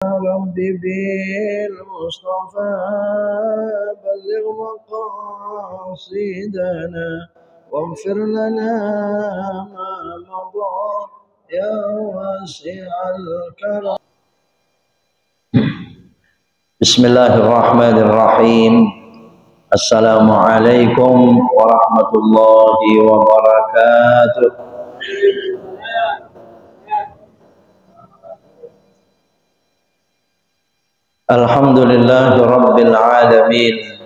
رب بالمصطفى بلغ مقاصدنا واغفر لنا ما مضى يا واسع الكرم. بسم الله الرحمن الرحيم. Assalamualaikum warahmatullahi wabarakatuh. Alhamdulillahi rabbil alamin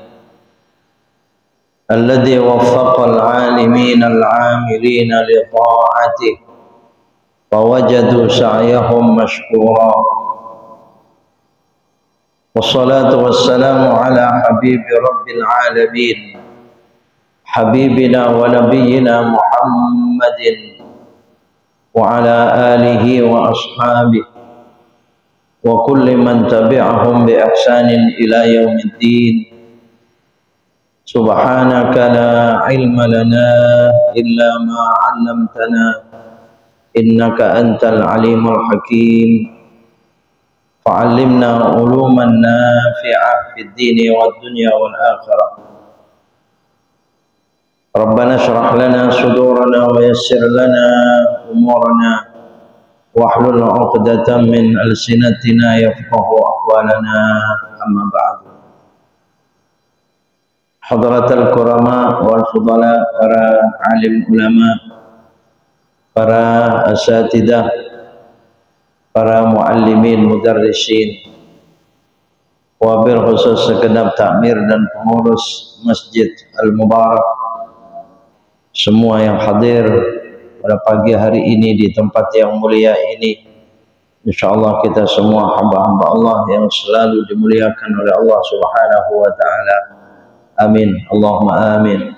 alladhi waffaqal alimin al-amilin li ta'atihi wa wajadu sa'yahum mashkura. Wassalatu wassalamu ala habibi rabbil alamin habibina wa nabiyyina Muhammadin wa ala alihi wa ashabihi wa kulli man tabi'ahum bi ihsanin ila yaumiddin. Subhanaka la ilma lana illa ma 'allamtana innaka antal alimul hakim. Fa'allimna uluman nafi'ah fid dini wad dunya wal akhirah. Rabbana shrah lana sudurana wa yassir lana umurana wahlul 'uqdatam min alsinatina yafqahu aqwalana, amma ba'du. Hadratal kurama wal fudala, para alim ulama, para asatidah, para muallimin mudarrisin, wabil khusus segenap takmir dan pengurus Masjid Al-Mubarak, semua yang hadir pada pagi hari ini di tempat yang mulia ini. InsyaAllah kita semua hamba-hamba Allah yang selalu dimuliakan oleh Allah Subhanahu wa ta'ala. Amin, Allahumma amin.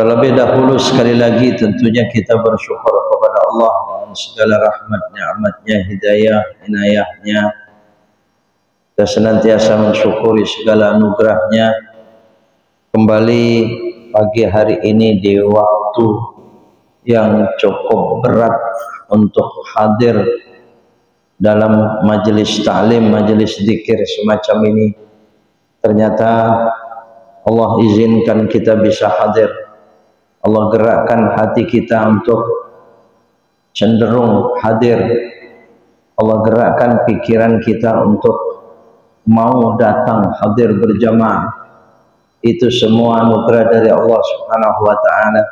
Terlebih dahulu sekali lagi tentunya kita bersyukur kepada Allah dengan segala rahmat, nikmatnya, hidayah, inayahnya. Kita senantiasa mensyukuri segala anugerahnya. Kembali pagi hari ini di waktu yang cukup berat untuk hadir dalam majelis ta'lim, majelis zikir semacam ini. Ternyata Allah izinkan kita bisa hadir. Allah gerakkan hati kita untuk cenderung hadir. Allah gerakkan pikiran kita untuk mau datang hadir berjamaah. Itu semua anugerah dari Allah Subhanahu wa ta'ala,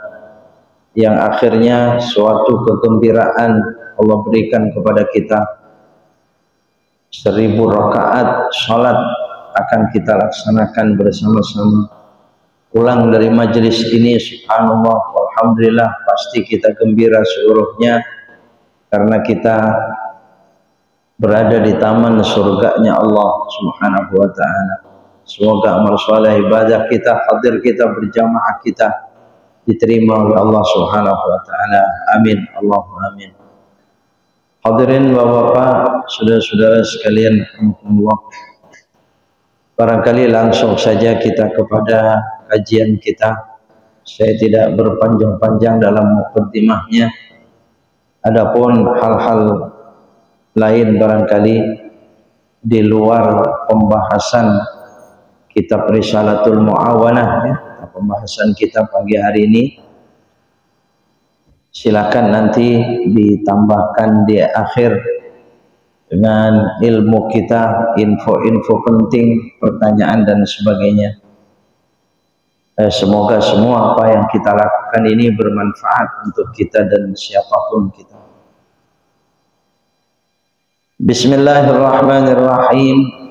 yang akhirnya suatu kegembiraan Allah berikan kepada kita. 1000 rakaat salat akan kita laksanakan bersama-sama. Pulang dari majelis ini, subhanallah, alhamdulillah, pasti kita gembira seluruhnya karena kita berada di taman surganya Allah Subhanahu wa ta'ala. Semoga amal soleh, ibadah kita, hadir kita, berjamaah kita diterima oleh Allah Subhanahu wa ta'ala. Amin, Allahumma amin. Hadirin bapak-bapak, saudara-saudara sekalian, alhamdulillah. Barangkali langsung saja kita kepada kajian kita. Saya tidak berpanjang-panjang dalam mukaddimahnya. Adapun hal-hal lain barangkali di luar pembahasan kitab Risalatul Mu'awanah, ya, pembahasan kita pagi hari ini, silakan nanti ditambahkan di akhir dengan ilmu kita, info-info penting, pertanyaan dan sebagainya. Semoga semua apa yang kita lakukan ini bermanfaat untuk kita dan siapapun kita. Bismillahirrahmanirrahim.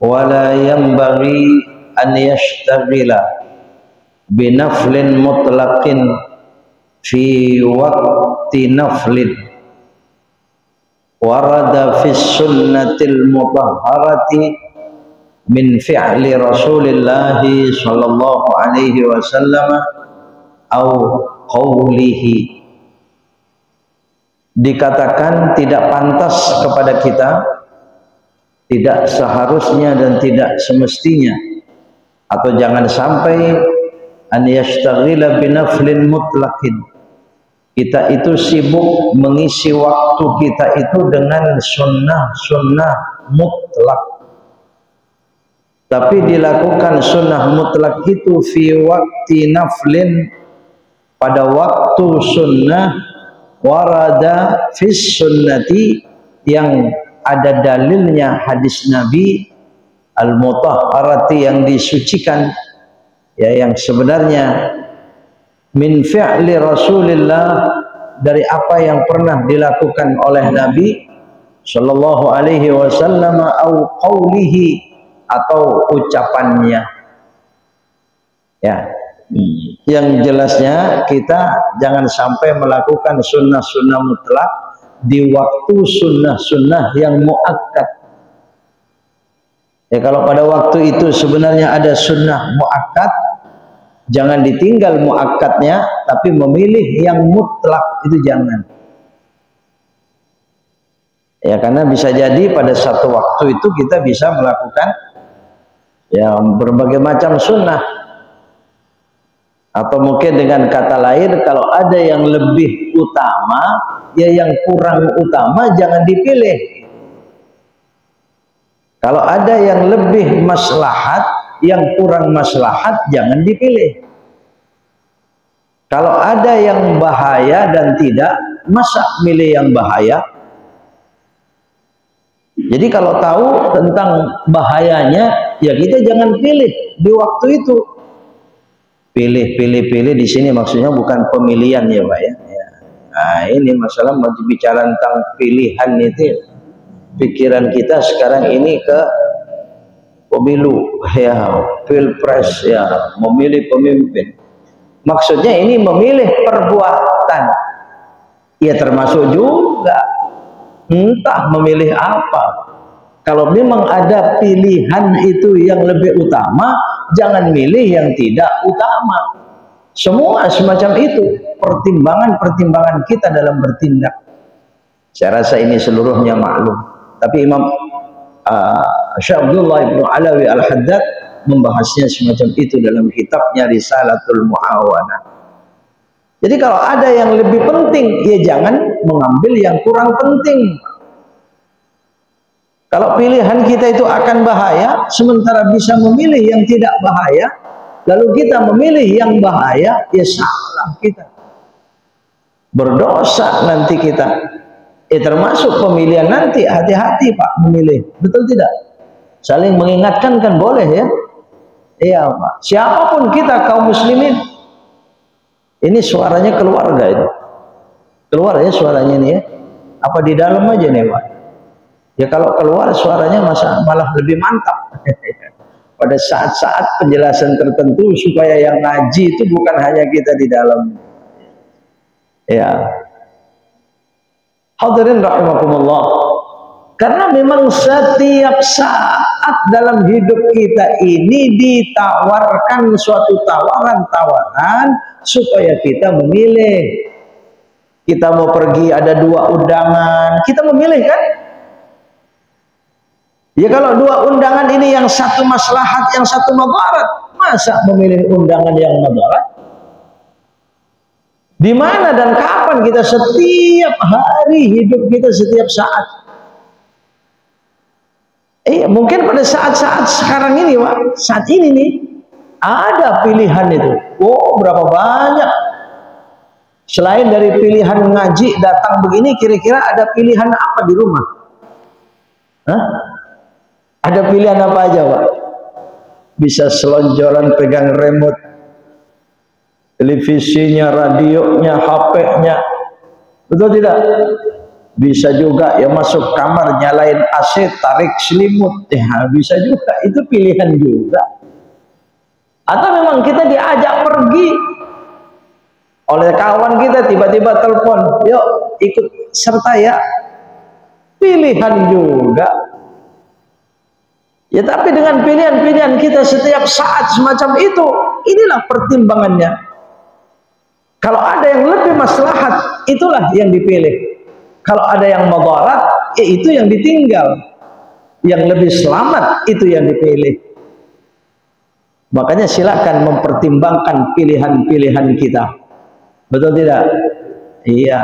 Wala yanbaghi an yashtaghila binaflin mutlaqin fi waqti naflin warada fi sunnatil mutahharati min fi'li Rasulillahi sallallahu alaihi wasallam au qawlihi. Dikatakan tidak pantas kepada kita, tidak seharusnya dan tidak semestinya, atau jangan sampai an yashtaghila binaflin mutlaqin, Kita itu sibuk mengisi waktu kita itu dengan sunnah mutlak. Tapi dilakukan sunnah mutlak itu fi waktu naflin, pada waktu sunnah, warada fis sunnati, yang ada dalilnya hadis Nabi, al-mutahharati, yang disucikan, ya, yang sebenarnya min fi'li Rasulillah, dari apa yang pernah dilakukan oleh Nabi sallallahu alaihi wasallam, au qaulihi, atau ucapannya. Ya, yang jelasnya kita jangan sampai melakukan sunnah-sunnah mutlak di waktu sunnah-sunnah yang muakkad. Ya, kalau pada waktu itu sebenarnya ada sunnah muakkad, jangan ditinggal muakkadnya, tapi memilih yang mutlak itu jangan. Ya, karena bisa jadi pada satu waktu itu kita bisa melakukan ya berbagai macam sunnah. Atau mungkin dengan kata lain, kalau ada yang lebih utama, ya yang kurang utama jangan dipilih. Kalau ada yang lebih maslahat, yang kurang maslahat jangan dipilih. Kalau ada yang bahaya dan tidak, masa milih yang bahaya? Jadi kalau tahu tentang bahayanya, ya kita jangan pilih di waktu itu. Pilih di sini maksudnya bukan pemilihan ya Pak ya. Nah, ini masalah mau bicara tentang pilihan itu. Pikiran kita sekarang ini ke pemilu, ya, pilpres, ya, memilih pemimpin. Maksudnya ini memilih perbuatan. Ya termasuk juga entah memilih apa. Kalau memang ada pilihan itu yang lebih utama, jangan milih yang tidak utama. Semua semacam itu pertimbangan-pertimbangan kita dalam bertindak. Saya rasa ini seluruhnya maklum. Tapi Imam Syekh Abdullah Ibnu Alawi Al-Haddad membahasnya semacam itu dalam kitabnya Risalatul Muawanah. Jadi kalau ada yang lebih penting, ya jangan mengambil yang kurang penting. Kalau pilihan kita itu akan bahaya, sementara bisa memilih yang tidak bahaya, lalu kita memilih yang bahaya, ya salah kita. Berdosa nanti kita. Termasuk pemilihan nanti, hati-hati Pak memilih. Betul tidak? Saling mengingatkan kan boleh ya? Iya Pak. Siapapun kita kaum muslimin. Ini suaranya keluarga itu. Keluar ya suaranya ini ya. Apa di dalam aja nih Pak? Ya kalau keluar suaranya malah lebih mantap. Pada saat-saat penjelasan tertentu supaya yang ngaji itu bukan hanya kita di dalam. Ya. Hadirin rahimakumullah. Karena memang setiap saat dalam hidup kita ini ditawarkan suatu tawaran-tawaran supaya kita memilih. Kita mau pergi ada dua undangan, kita memilih kan? Ya kalau dua undangan ini yang satu maslahat, yang satu madarat, masa memilih undangan yang madarat? Di mana dan kapan kita setiap hari hidup kita setiap saat? Mungkin pada saat-saat sekarang ini, Pak, saat ini nih ada pilihan itu. Oh, berapa banyak? Selain dari pilihan ngaji datang begini, kira-kira ada pilihan apa di rumah? Hah? Ada pilihan apa aja, Pak? Bisa selonjoran pegang remote, televisinya, radionya, HP-nya. Betul tidak? Bisa juga ya masuk kamar nyalain AC, tarik selimut. Ya, bisa juga. Itu pilihan juga. Atau memang kita diajak pergi oleh kawan kita, tiba-tiba telepon, yuk ikut serta ya. Pilihan juga. Ya tapi dengan pilihan-pilihan kita setiap saat semacam itu, inilah pertimbangannya. Kalau ada yang lebih maslahat, itulah yang dipilih. Kalau ada yang madarat, itu yang ditinggal. Yang lebih selamat, itu yang dipilih. Makanya silakan mempertimbangkan pilihan-pilihan kita. Betul tidak? Iya.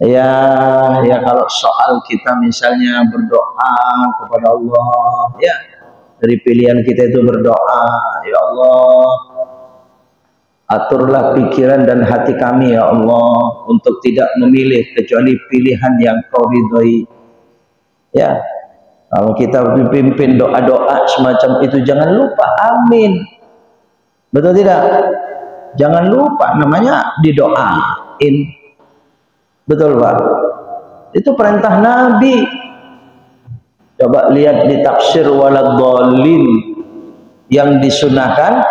Ya, ya kalau soal kita misalnya berdoa kepada Allah, ya dari pilihan kita itu berdoa, ya Allah, aturlah pikiran dan hati kami ya Allah untuk tidak memilih kecuali pilihan yang Kau ridhoi. Ya, kalau kita dipimpin doa-doa semacam itu jangan lupa amin. Betul tidak? Jangan lupa namanya didoain. Betul Pak? Itu perintah Nabi. Coba lihat di tafsir waladhdallin yang disunahkan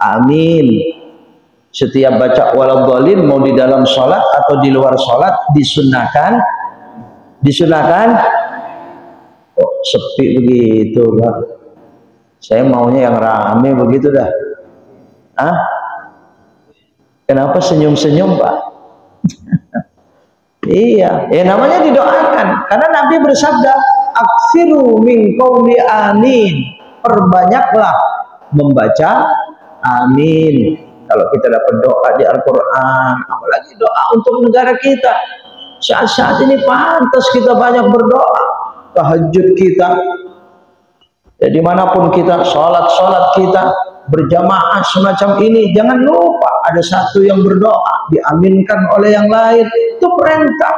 amin. Setiap baca waladhdallin mau di dalam sholat atau di luar sholat disunahkan. Oh, sepi begitu Pak. Saya maunya yang rame begitu dah. Ah? Kenapa senyum-senyum Pak? Iya, ya namanya didoakan. Karena Nabi bersabda, "Aksiru min qouli amin." Perbanyaklah membaca amin. Kalau kita dapat doa di Al-Qur'an, apalagi doa untuk negara kita. Saat-saat ini pantas kita banyak berdoa. Tahajud kita, ya dimanapun kita, sholat kita berjamaah semacam ini, jangan lupa ada satu yang berdoa diaminkan oleh yang lain. Itu perintah.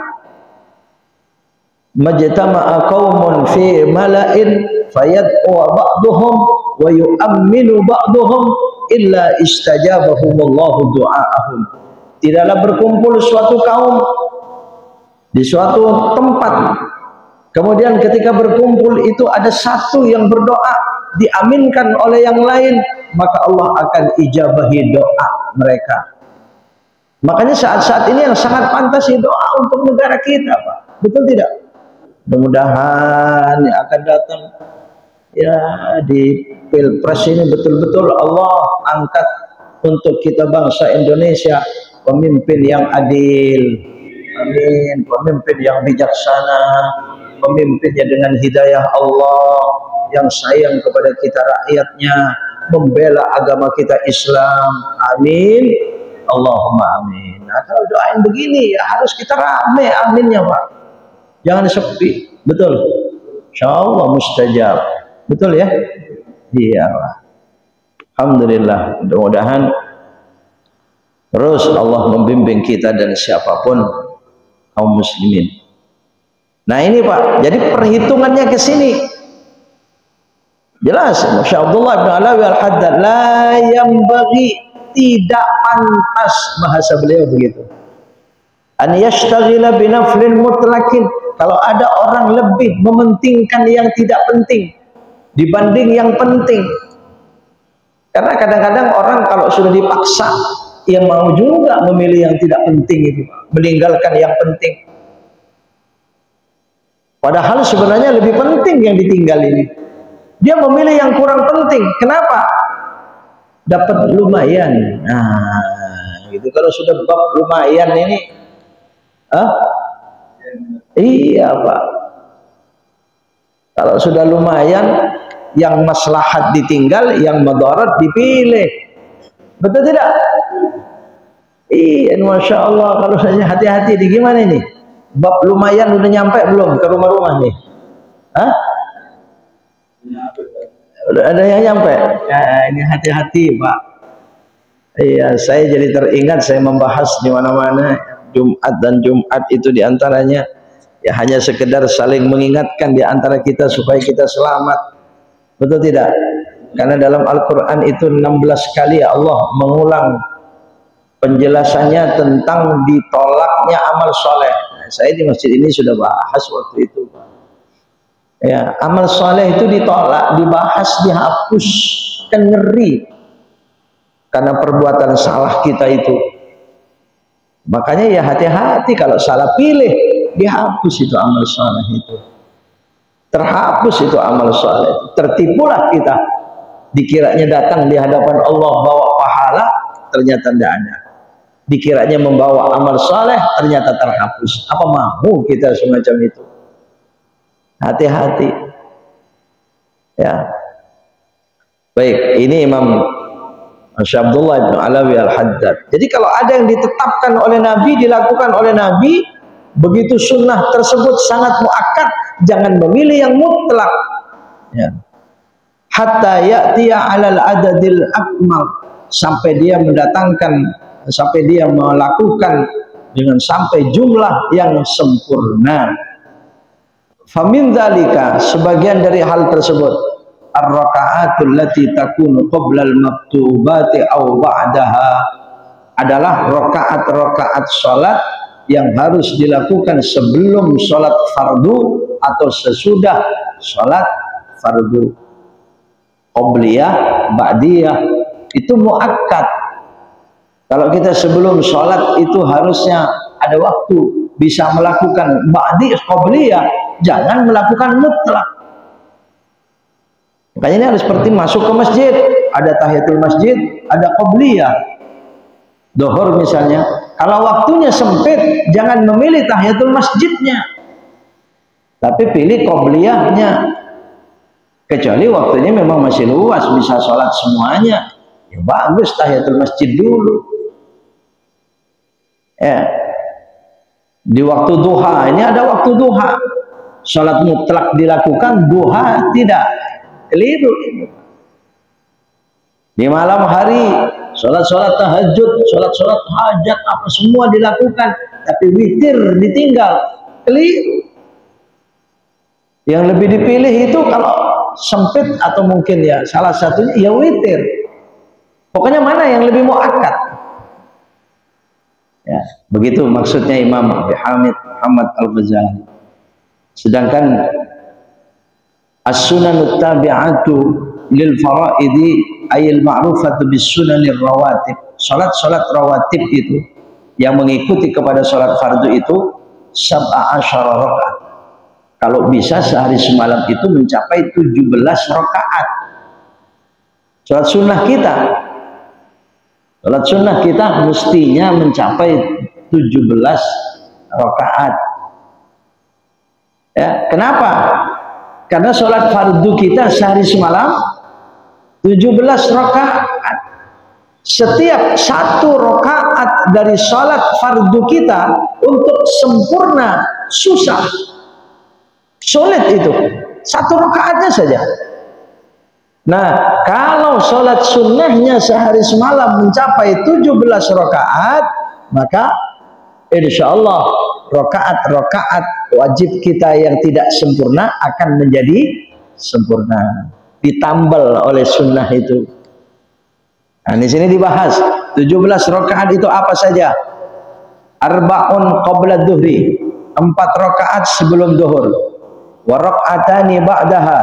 Majtama'a qaumun fi mala'in fayad'u ba'duhum wa yu'minu ba'duhum illa istajabahumullahu du'aahum. Tidaklah berkumpul suatu kaum di suatu tempat, kemudian ketika berkumpul itu ada satu yang berdoa diaminkan oleh yang lain, maka Allah akan ijabahi doa mereka. Makanya saat-saat ini yang sangat pantas doa untuk negara kita Pak. Betul tidak? Mudah-mudahan yang akan datang ya di Pilpres ini betul-betul Allah angkat untuk kita bangsa Indonesia pemimpin yang adil. Amin. Pemimpin yang bijaksana, pemimpinnya dengan hidayah Allah, yang sayang kepada kita rakyatnya, membela agama kita Islam. Amin. Allahumma amin. Nah, kalau doain begini ya harus kita rame aminnya Pak. Jangan sepi. Betul. Insyaallah mustajab. Betul ya? Iya Pak. Alhamdulillah. Mudah-mudahan terus Allah membimbing kita dan siapapun kaum muslimin. Nah ini Pak, jadi perhitungannya ke sini. Jelas, Masya Abdullah bin Alawi Al-Haddad, la yambaghi, tidak pantas, bahasa beliau begitu. An yashtaghila binaflin mutlaqin, kalau ada orang lebih mementingkan yang tidak penting dibanding yang penting. Karena kadang-kadang orang kalau sudah dipaksa, ia mau juga memilih yang tidak penting itu, meninggalkan yang penting. Padahal sebenarnya lebih penting yang ditinggal ini. Dia memilih yang kurang penting. Kenapa? Dapat lumayan. Nah, gitu. Kalau sudah bab lumayan ini, iya Pak. Kalau sudah lumayan, yang maslahat ditinggal, yang madarat dipilih. Betul tidak? Iya, Masya Allah. Kalau saja hati-hati di gimana ini? Bab lumayan udah nyampe belum ke rumah-rumah nih? Hah? Udah ada yang nyampe? Ya, ini hati-hati Pak. Iya, saya jadi teringat saya membahas di mana-mana Jumat dan Jumat itu diantaranya ya hanya sekedar saling mengingatkan di antara kita supaya kita selamat. Betul tidak? Karena dalam Al-Quran itu 16 kali Allah mengulang penjelasannya tentang ditolaknya amal soleh. Nah, saya di masjid ini sudah bahas waktu itu. Ya, amal soleh itu ditolak, dibahas, dihapus, kan ngeri. Karena perbuatan salah kita itu. Makanya ya hati-hati kalau salah pilih, dihapus itu amal soleh itu. Terhapus itu amal soleh. Tertipulah kita. Dikiranya datang di hadapan Allah bawa pahala, ternyata tidak ada. Dikiranya membawa amal soleh, ternyata terhapus. Apa mau kita semacam itu? Hati-hati. Ya. Baik, ini Imam Masya Abdullah ibn Alawi al-Haddad. Jadi kalau ada yang ditetapkan oleh Nabi, dilakukan oleh Nabi, begitu sunnah tersebut sangat muakkad, jangan memilih yang mutlak. Ya. Hatta ya'tiya 'alal adadil akmal, sampai dia mendatangkan, sampai dia melakukan dengan sampai jumlah yang sempurna. Famin dzalika, sebagian dari hal tersebut, ar-raka'atul lati takunu qabla al-maktubati aw ba'daha, adalah rakaat-rakaat salat yang harus dilakukan sebelum salat fardu atau sesudah salat fardu. Qabliyah, ba'diyah itu muakkad. Kalau kita sebelum salat itu harusnya ada waktu bisa melakukan ba'di qabliyah, jangan melakukan mutlak. Makanya ini harus seperti masuk ke masjid, ada tahiyatul masjid, ada qabliyah. Dohor misalnya, kalau waktunya sempit, jangan memilih tahiyatul masjidnya, tapi pilih qabliyahnya. Kecuali waktunya memang masih luas, bisa sholat semuanya, ya bagus tahiyatul masjid dulu. Ya, di waktu duha, ini ada waktu duha, sholat mutlak dilakukan, duha tidak, keliru. Di malam hari sholat-sholat tahajud, sholat-sholat hajat, apa semua dilakukan, tapi witir ditinggal, keliru. Yang lebih dipilih itu kalau sempit atau mungkin ya salah satunya ya witir. Pokoknya mana yang lebih muakkad. Ya, begitu maksudnya Imam Abi Hamid Muhammad Al-Ghazali. Sedangkan as-sunanut tabi'atu lil faraidi ayil ma'rufatu bis sunanir rawatib. Salat-salat rawatib itu yang mengikuti kepada salat fardu itu 17 rakaat. Kalau bisa sehari semalam itu mencapai 17 rakaat. Salat sunnah kita, salat sunnah kita mestinya mencapai 17 rakaat. Ya, kenapa? Karena salat fardu kita sehari semalam 17 rakaat. Setiap satu rakaat dari salat fardu kita untuk sempurna susah, sulit itu. Satu rakaatnya saja. Nah, kalau sholat sunnahnya sehari semalam mencapai 17 rakaat, maka insya Allah rakaat-rakaat wajib kita yang tidak sempurna akan menjadi sempurna, ditambal oleh sunnah itu. Nah, di sini dibahas 17 rakaat itu apa saja. Arba'un qabla dhuhri, 4 rakaat sebelum zuhur. Wa raka'atani ba'daha,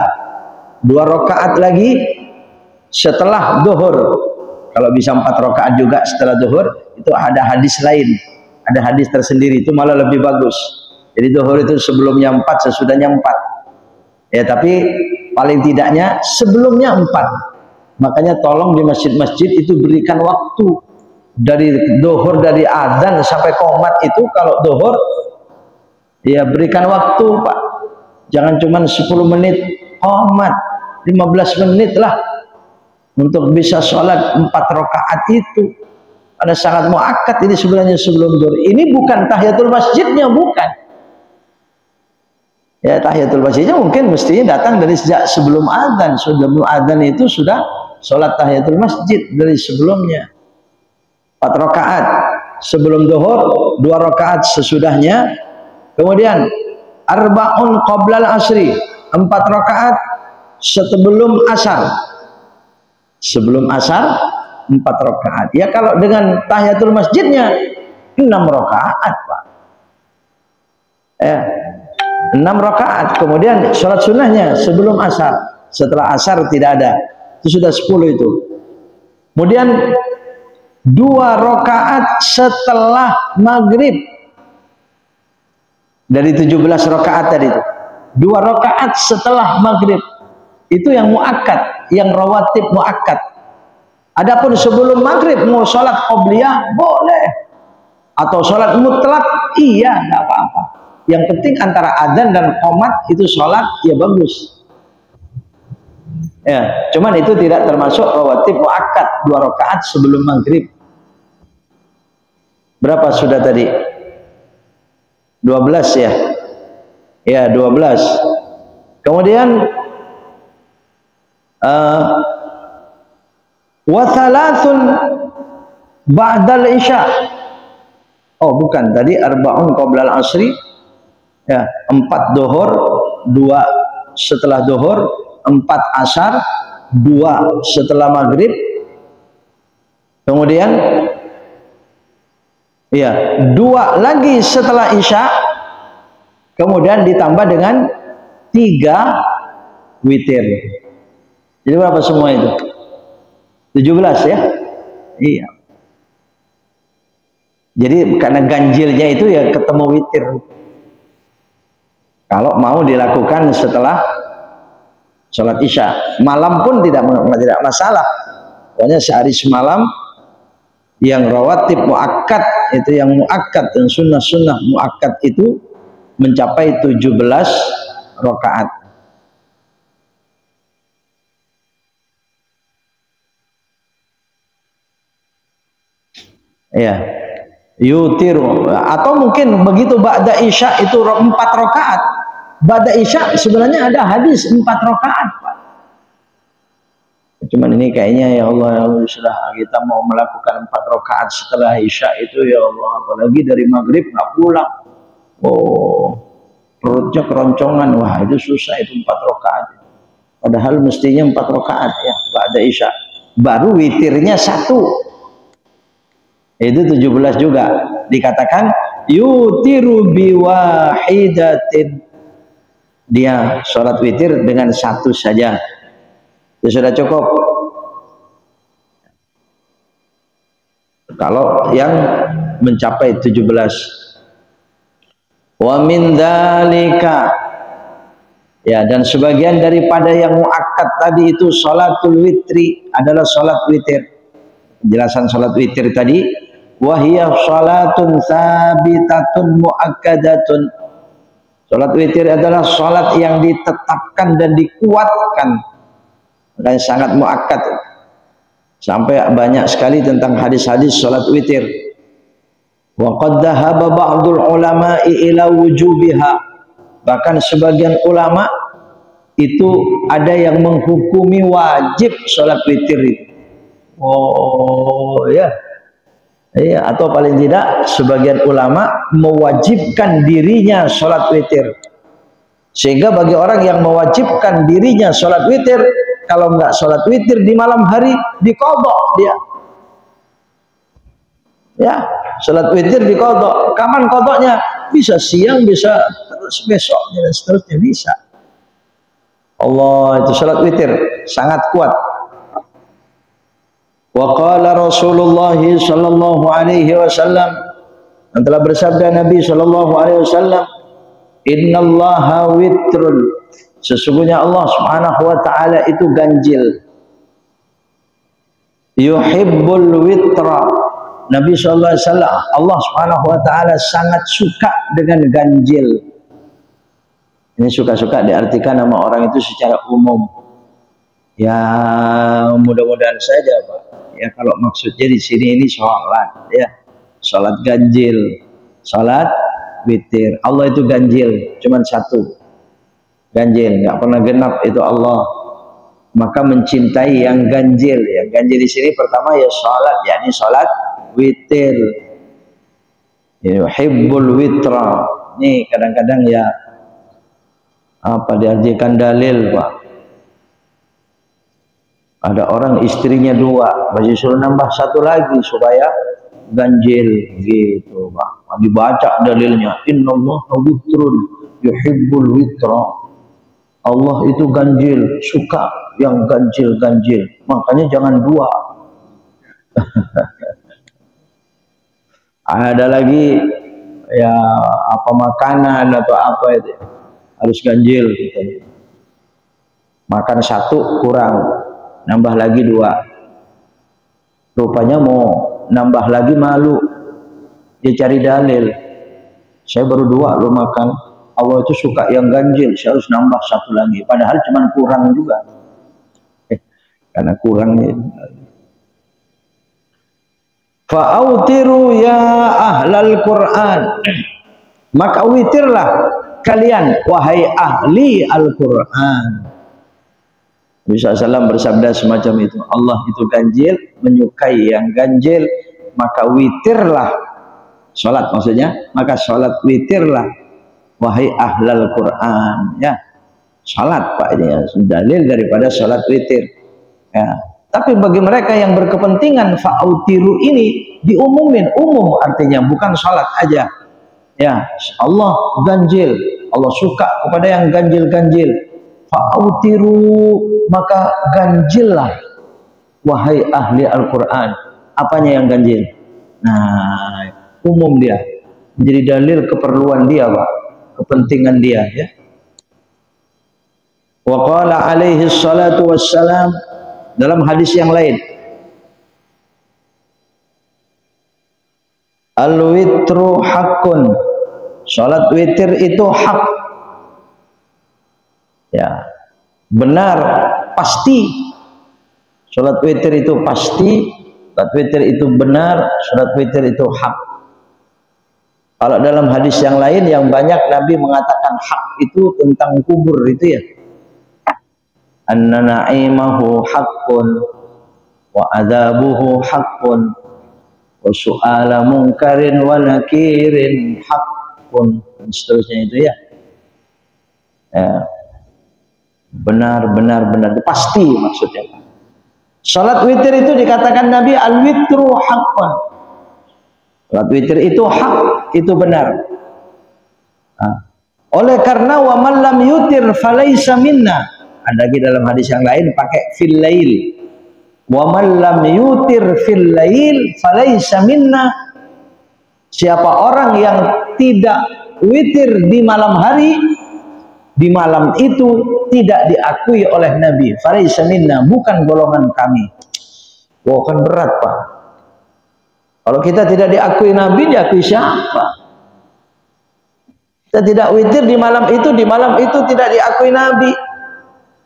2 rakaat lagi setelah zuhur. Kalau bisa 4 rakaat juga setelah zuhur, itu ada hadis lain, ada hadis tersendiri, itu malah lebih bagus. Jadi zuhur itu sebelumnya 4, sesudahnya 4. Ya, tapi paling tidaknya sebelumnya 4. Makanya tolong di masjid-masjid itu berikan waktu dari zuhur, dari azan sampai qomat itu. Kalau zuhur ya berikan waktu, Pak. Jangan cuma 10 menit qomat, 15 menit lah untuk bisa sholat 4 rakaat itu. Ada sangat muakkad ini sebenarnya sebelum zuhur. Ini bukan tahiyatul masjidnya, bukan. Ya, tahiyatul masjidnya mungkin mestinya datang dari sejak sebelum azan. Sebelum azan itu sudah sholat tahiyatul masjid dari sebelumnya. 4 rakaat sebelum zuhur, 2 rakaat sesudahnya. Kemudian arba'un qoblal asri, 4 rakaat sebelum asar. Sebelum asar 4 rakaat. Ya, kalau dengan tahiyatul masjidnya 6 rakaat, Pak. 6 rakaat. Kemudian sholat sunnahnya sebelum asar. Setelah asar tidak ada. Itu sudah 10 itu. Kemudian 2 rakaat setelah maghrib. Dari 17 rakaat tadi itu. 2 rakaat setelah maghrib. Itu yang muakkad, yang rawatib muakkad. Adapun sebelum maghrib mau sholat qobliyah boleh, atau sholat mutlak iya, nggak apa-apa. Yang penting antara adzan dan qomat itu sholat ya bagus. Ya, cuman itu tidak termasuk rawatib muakkad 2 rakaat sebelum maghrib. Berapa sudah tadi? 12 ya. Ya, 12. Kemudian wa thalathun ba'dal isya. Oh, bukan, tadi arba'un qoblal asri. Ya, 4 duhur, 2 setelah duhur, 4 asar, 2 setelah maghrib. Kemudian ya, 2 lagi setelah isya. Kemudian ditambah dengan 3 witir. Jadi berapa semua itu? 17 ya? Iya. Jadi karena ganjilnya itu ya ketemu witir. Kalau mau dilakukan setelah sholat isya, malam pun tidak masalah. Pokoknya sehari semalam yang rawatib muakkad itu, yang muakkad dan sunnah-sunnah muakkad itu mencapai 17 rakaat. Ya, yutiru, atau mungkin begitu ba'da isya itu 4 rakaat. Ba'da isya sebenarnya ada hadis 4 rakaat, Pak. Cuman ini kayaknya ya Allah, sudah kita mau melakukan 4 rakaat setelah isya itu ya Allah, apalagi dari maghrib nggak pulang. Oh, perutnya keroncongan. Wah, itu susah itu 4 rakaat. Padahal mestinya 4 rakaat ya ba'da isya. Baru witirnya 1. Itu 17 juga. Dikatakan yutiru biwahidatin. Dia sholat witir dengan 1 saja. Itu sudah cukup. Kalau yang mencapai 17. Wa min dzalika, ya, dan sebagian daripada yang muakkad tadi itu sholatul witri adalah sholat witir. Penjelasan sholat witir tadi, wahiyah sholatun sabitatun muakkadatun. Sholat witir adalah sholat yang ditetapkan dan dikuatkan, dan sangat muakkad. Sampai banyak sekali tentang hadis-hadis sholat witir. Wa qad dhahaba ba'dul ulama'i ila wujubiha. Bahkan sebagian ulama itu ada yang menghukumi wajib sholat witir itu. Oh ya, iya, atau paling tidak sebagian ulama mewajibkan dirinya sholat witir. Sehingga bagi orang yang mewajibkan dirinya sholat witir, kalau nggak sholat witir di malam hari, diqadha dia. Ya, sholat witir diqadha. Kapan qadhanya? Bisa siang, bisa terus besoknya dan seterusnya, bisa. Allah, itu sholat witir sangat kuat. Wa qala Rasulullah sallallahu alaihi wasallam, dan telah bersabda Nabi sallallahu alaihi wasallam, innallaha witrun, sesungguhnya Allah Subhanahu wa taala itu ganjil. Yuhibbul witra, Nabi sallallahu alaihi wasallam, Allah Subhanahu wa taala sangat suka dengan ganjil. Ini suka-suka diartikan sama orang itu secara umum. Ya, mudah-mudahan saja, Pak. Ya, kalau maksudnya di sini ini sholat, ya, sholat ganjil, sholat witir. Allah itu ganjil, cuman 1 ganjil, nggak pernah genap, itu Allah. Maka mencintai yang ganjil. Yang ganjil di sini pertama ya sholat, yakni sholat witir. Yuhibbul witra. Ini kadang-kadang ya apa diartikan dalil, Pak. Ada orang istrinya 2, masih suruh nambah 1 lagi supaya ganjil gitu, Pak. Dibaca dalilnya, innallaha witrun yuhibbul witra. Allah itu ganjil, suka yang ganjil-ganjil. Makanya jangan 2. Ada lagi ya apa makanan atau apa itu harus ganjil gitu. Makan 1 kurang, nambah lagi 2. Rupanya mau nambah lagi malu, dia cari dalil. Saya baru 2 lo makan, Allah itu suka yang ganjil, saya harus nambah 1 lagi. Padahal cuma kurang juga. karena kurangnya. Fa'autiru ya ahlal Quran, maka witirlah kalian wahai ahli Al-Quran. Nabi SAW bersabda semacam itu. Allah itu ganjil, menyukai yang ganjil, maka witirlah, sholat maksudnya, maka sholat witirlah wahai ahlal Quran. Ya, sholat Pak, ini ya, dalil daripada sholat witir. Ya. Tapi bagi mereka yang berkepentingan fa'autiru ini diumumin, umum artinya bukan sholat aja. Ya, Allah ganjil, Allah suka kepada yang ganjil-ganjil. Fa'autiru, maka ganjillah wahai ahli Al-Quran. Apanya yang ganjil? Nah, umum dia, menjadi dalil keperluan dia Pak, kepentingan dia ya. Wa qala alaihi salatu wassalam, dalam hadis yang lain, al-witru haqqun, salat witir itu hak, ya, benar, pasti. Salat witir itu pasti, salat witir itu benar, salat witir itu hak. Kalau dalam hadis yang lain yang banyak Nabi mengatakan hak itu tentang kubur itu ya, anna na'imahu haqqun wa adzabuhu haqqun wa su'ala munkarin wa nakirin haqqun, dan seterusnya itu ya. Ya, benar pasti maksudnya. Salat witir itu dikatakan Nabi al-witru haqqun, salat witir itu hak, itu benar. Oleh karena wa man lam yutir falaisa minna, ada lagi dalam hadis yang lain pakai fil lail, wa man lam yutir fil lail falaisa minna, siapa orang yang tidak witir di malam hari, di malam itu tidak diakui oleh Nabi, falaisa minna, bukan golongan kami. Wah, kan berat Pak. Kalau kita tidak diakui Nabi, diakui siapa? Kita tidak witir di malam itu tidak diakui Nabi.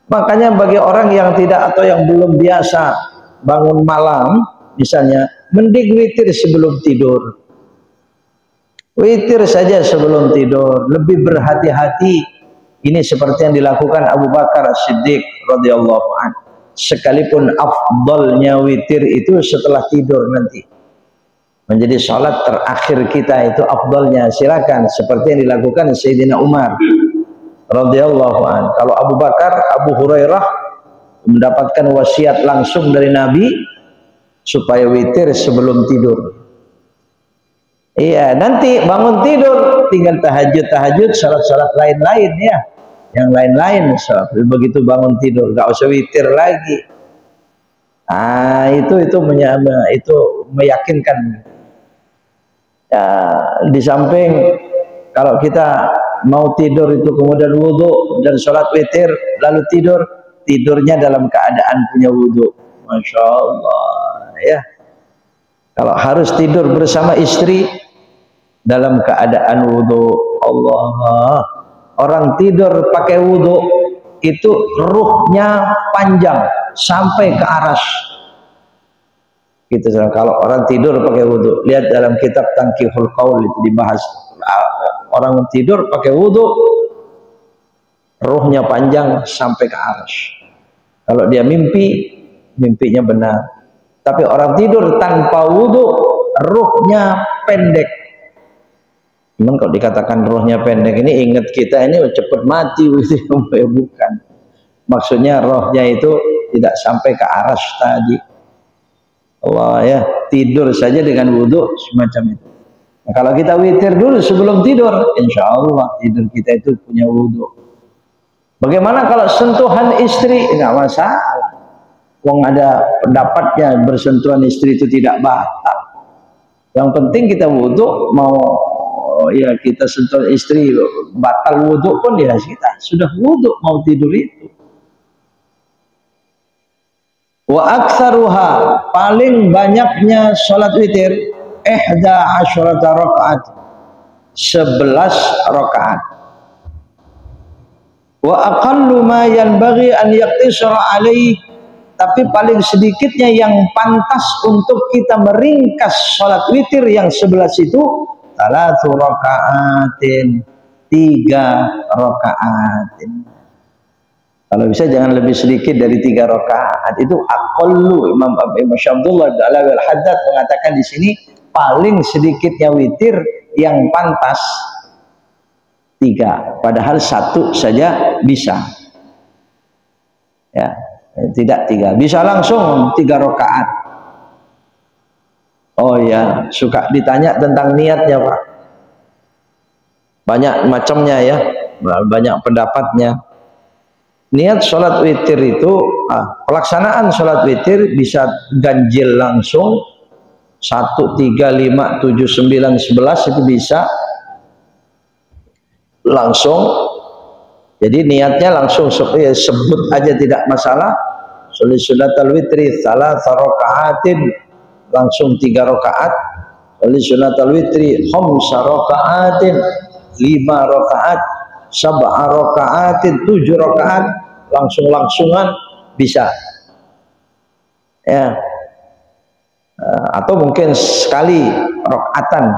Makanya bagi orang yang tidak atau yang belum biasa bangun malam misalnya, mending witir sebelum tidur. Witir saja sebelum tidur, lebih berhati-hati. Ini seperti yang dilakukan Abu Bakar As-Siddiq radhiyallahu anhu. Sekalipun afdalnya witir itu setelah tidur nanti, menjadi salat terakhir kita itu afdalnya, silakan, seperti yang dilakukan Sayyidina Umar radhiyallahu anhu. Kalau Abu Bakar, Abu Hurairah mendapatkan wasiat langsung dari Nabi supaya witir sebelum tidur. Iya, nanti bangun tidur tinggal tahajud, salat-salat lain-lain ya, yang lain-lain. Begitu bangun tidur gak usah witir lagi. Itu meyakinkan. Ya, di samping kalau kita mau tidur itu kemudian wudhu dan sholat witir lalu tidurnya dalam keadaan punya wudhu, Masya Allah ya. Kalau harus tidur bersama istri dalam keadaan wudhu, Allah, orang tidur pakai wudhu itu ruhnya panjang sampai ke aras gitu. Kalau orang tidur pakai wudhu, lihat dalam kitab Tanqihul Qaul itu dibahas, orang tidur pakai wudhu ruhnya panjang sampai ke aras. Kalau dia mimpinya benar. Tapi orang tidur tanpa wudhu ruhnya pendek. Cuman kalau dikatakan rohnya pendek ini, ingat kita ini cepat mati gitu. Bukan, maksudnya rohnya itu tidak sampai ke aras tadi. Allah ya, tidur saja dengan wudhu semacam itu. Nah, kalau kita witir dulu sebelum tidur, insya Allah tidur kita itu punya wudhu. Bagaimana kalau sentuhan istri? Enggak masalah, wong ada pendapatnya bersentuhan istri itu tidak batal. Yang penting kita wudhu, mau ya kita sentuh istri batal wudhu pun ya kita sudah wudhu mau tidur itu. Wa aktsaruha, paling banyaknya salat witir 11 rakaat, 11 rakaat. Wa aqallu ma yanbaghi an yaqtisara alaihi tapi paling sedikitnya yang pantas untuk kita meringkas sholat witir yang 11 itu salatu raka'atin, 3 raka'atin. Kalau bisa jangan lebih sedikit dari 3 rakaat. Itu aqallu. Imam Syabdullah al-Haddad mengatakan di sini paling sedikitnya witir yang pantas 3. Padahal 1 saja bisa. Ya, tidak 3. Bisa langsung 3 rakaat. Oh ya, suka ditanya tentang niatnya, Pak. Banyak macamnya ya, banyak pendapatnya. Niat sholat witir itu, pelaksanaan sholat witir bisa ganjil langsung 1, 3, 5, 7, 9, 11 itu bisa langsung. Jadi niatnya langsung sebut aja tidak masalah. Sholat sunatul witri salasa raka'atin, langsung 3 rakaat. Sholat sunatul witri khamsa raka'atin, 5 rakaat. 7 raka'atin, 7 rakaat, langsung-langsungan bisa ya. Atau mungkin sekali rakaatan,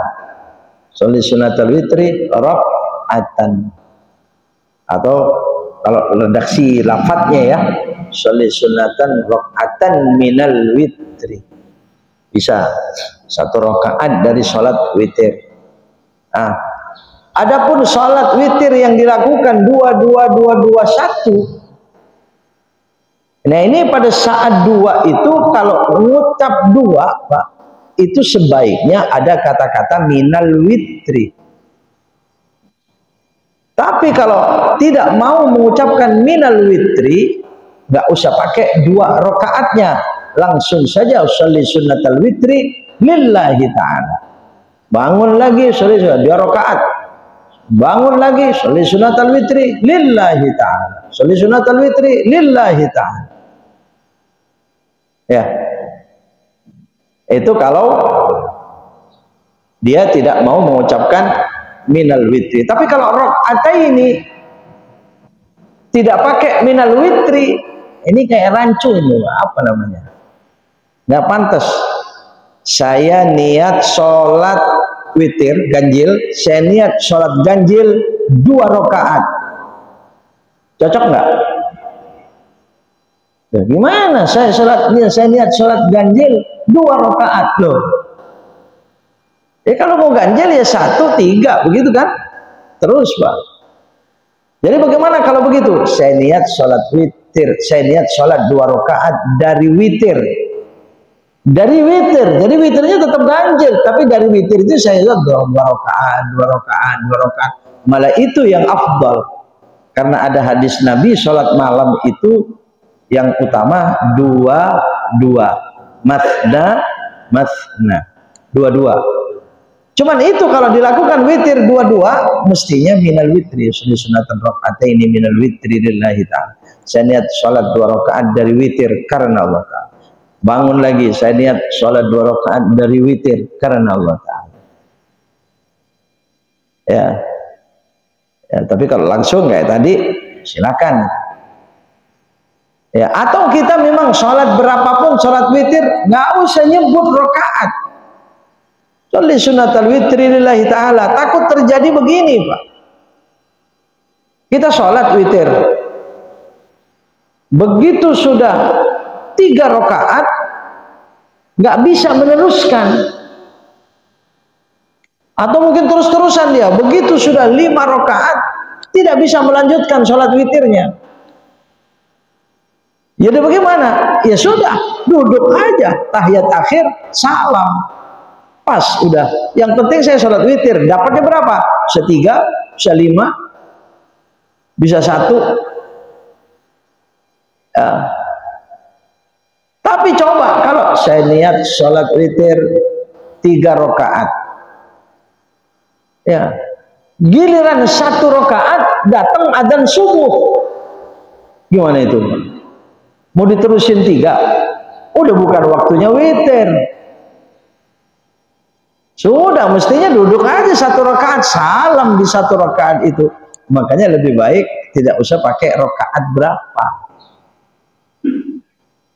sholat sunatul witri rakaatan. Atau kalau redaksi lafadznya ya, sholat sunatan rakaatan minal witri, bisa 1 rakaat dari sholat witir. Adapun sholat witir yang dilakukan 2-2-2-2-1, nah ini pada saat 2 itu kalau mengucap 2, Pak, itu sebaiknya ada kata-kata minal witri. Tapi kalau tidak mau mengucapkan minal witri, nggak usah pakai 2 rakaatnya, langsung saja sholli sunnatal witri lillahi ta'ala. Bangun lagi sholli 2 rakaat. Bangun lagi sholli sunatal witri lillahi ta'ala, sholli sunatal witri lillahi ta'ala. Ya, itu kalau dia tidak mau mengucapkan minal witri. Tapi kalau rakaataini tidak pakai minal witri, ini kayak rancu ini, apa namanya, nggak pantas. Saya niat sholat witir ganjil, saya niat sholat ganjil 2 rakaat, cocok nggak? Ya, gimana saya niat sholat ganjil 2 rakaat loh. Kalau mau ganjil ya 1, 3 begitu kan, terus Pak. Jadi bagaimana kalau begitu? Saya niat sholat witir, saya niat sholat 2 rakaat dari witir. Dari witir, jadi witirnya tetap ganjil, tapi dari witir itu saya lihat 2 rakaat, 2 rakaat, 2 rakaat. Malah itu yang afdal, karena ada hadis Nabi sholat malam itu yang utama 2-2, masna, 2-2. Cuman itu kalau dilakukan witir 2-2, mestinya minal witri, sunatan rakaataini minal witri lillahi ta'ala. Saya niat sholat 2 rakaat dari witir karena Allah Ta'ala. Bangun lagi, saya niat sholat 2 rakaat dari witir karena Allah Ta'ala. Ya. Tapi kalau langsung kayak tadi, silakan. Ya, atau kita memang sholat berapapun, sholat witir, nggak usah nyebut rakaat. Sholli sunatal witri lillahi ta'ala. Takut terjadi begini, Pak. Kita sholat witir, begitu sudah 3 rakaat, nggak bisa meneruskan, atau mungkin terus-terusan dia, begitu sudah 5 rakaat tidak bisa melanjutkan sholat witirnya. Jadi bagaimana? Ya sudah, duduk aja, tahiyat akhir, salam, pas udah. Yang penting saya sholat witir, dapatnya berapa? Bisa 3, bisa 5, bisa 1. Ya. Tapi coba kalau saya niat sholat witir 3 rakaat, ya, giliran 1 rakaat datang adzan subuh, gimana itu? Mau diterusin 3? Udah bukan waktunya witir. Sudah, mestinya duduk aja 1 rakaat, salam di 1 rakaat itu. Makanya lebih baik tidak usah pakai rakaat berapa.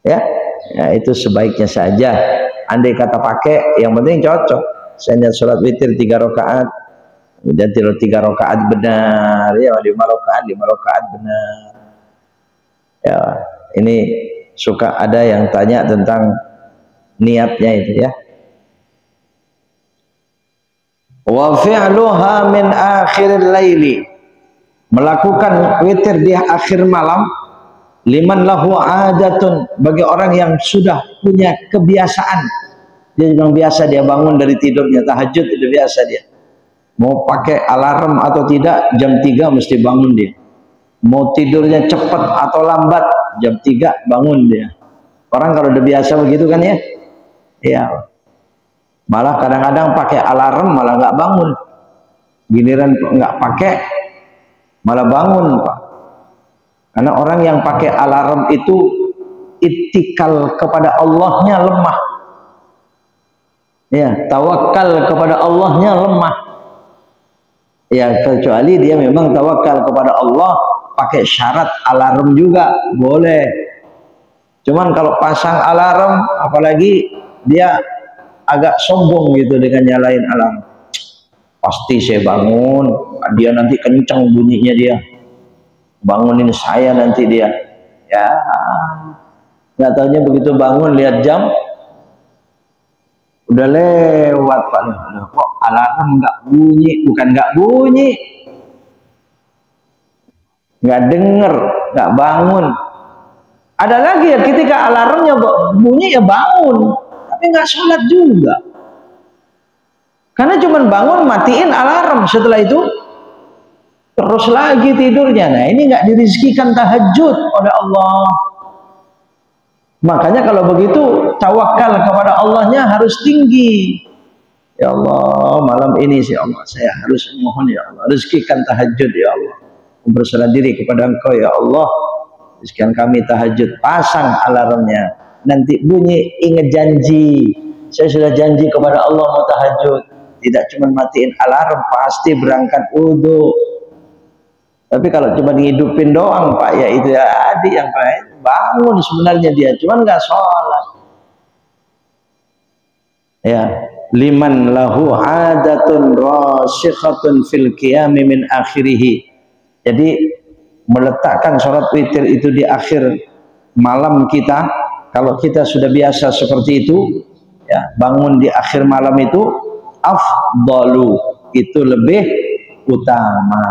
Ya, ya itu sebaiknya saja. Andai kata pakai, yang penting cocok. Saya sholat witir 3 rakaat, kemudian tidur 3 rakaat benar, ya 5 rakaat benar. Ya, ini suka ada yang tanya tentang niatnya itu ya. Wa fi'luha min akhiril laili, melakukan witir di akhir malam, liman lahu adatun, bagi orang yang sudah punya kebiasaan. Dia memang biasa, dia bangun dari tidurnya tahajud itu biasa dia. Mau pakai alarm atau tidak, jam 3 mesti bangun dia. Mau tidurnya cepat atau lambat, jam 3 bangun dia. Orang kalau udah biasa begitu kan ya. Ya. Malah kadang-kadang pakai alarm malah nggak bangun. Giliran nggak pakai malah bangun, Pak. Karena orang yang pakai alarm itu ittikal kepada Allahnya lemah. Ya, tawakal kepada Allahnya lemah. Ya, kecuali dia memang tawakal kepada Allah pakai syarat alarm juga boleh. Cuman kalau pasang alarm, apalagi dia agak sombong gitu dengan nyalain alarm. Pasti saya bangun, dia nanti kencang bunyinya dia. Bangunin saya nanti dia. Ya, nggak taunya begitu bangun lihat jam, udah lewat Pak. Kok alarm nggak bunyi? Bukan nggak bunyi, nggak denger, nggak bangun. Ada lagi ya ketika alarmnya bunyi ya bangun, tapi nggak sholat juga. Karena cuman bangun matiin alarm, setelah itu terus lagi tidurnya. Nah ini nggak dirizkikan tahajud oleh Allah. Makanya kalau begitu tawakal kepada Allahnya harus tinggi. Ya Allah, malam ini ya Allah saya harus mohon ya Allah, rizkikan tahajud ya Allah. Berserah diri kepada Engkau ya Allah, rizkikan kami tahajud. Pasang alarmnya, nanti bunyi, ingat janji. Saya sudah janji kepada Allah mau tahajud. Tidak cuma matiin alarm, pasti berangkat wudhu. Tapi kalau cuma ngidupin doang Pak, ya itu ya adik yang bangun sebenarnya dia, cuman nggak sholat. Ya, liman lahu adatun rasikhatun fil qiyami min akhirih. Jadi meletakkan sholat witir itu di akhir malam kita, kalau kita sudah biasa seperti itu, ya bangun di akhir malam itu afdalu, itu lebih utama.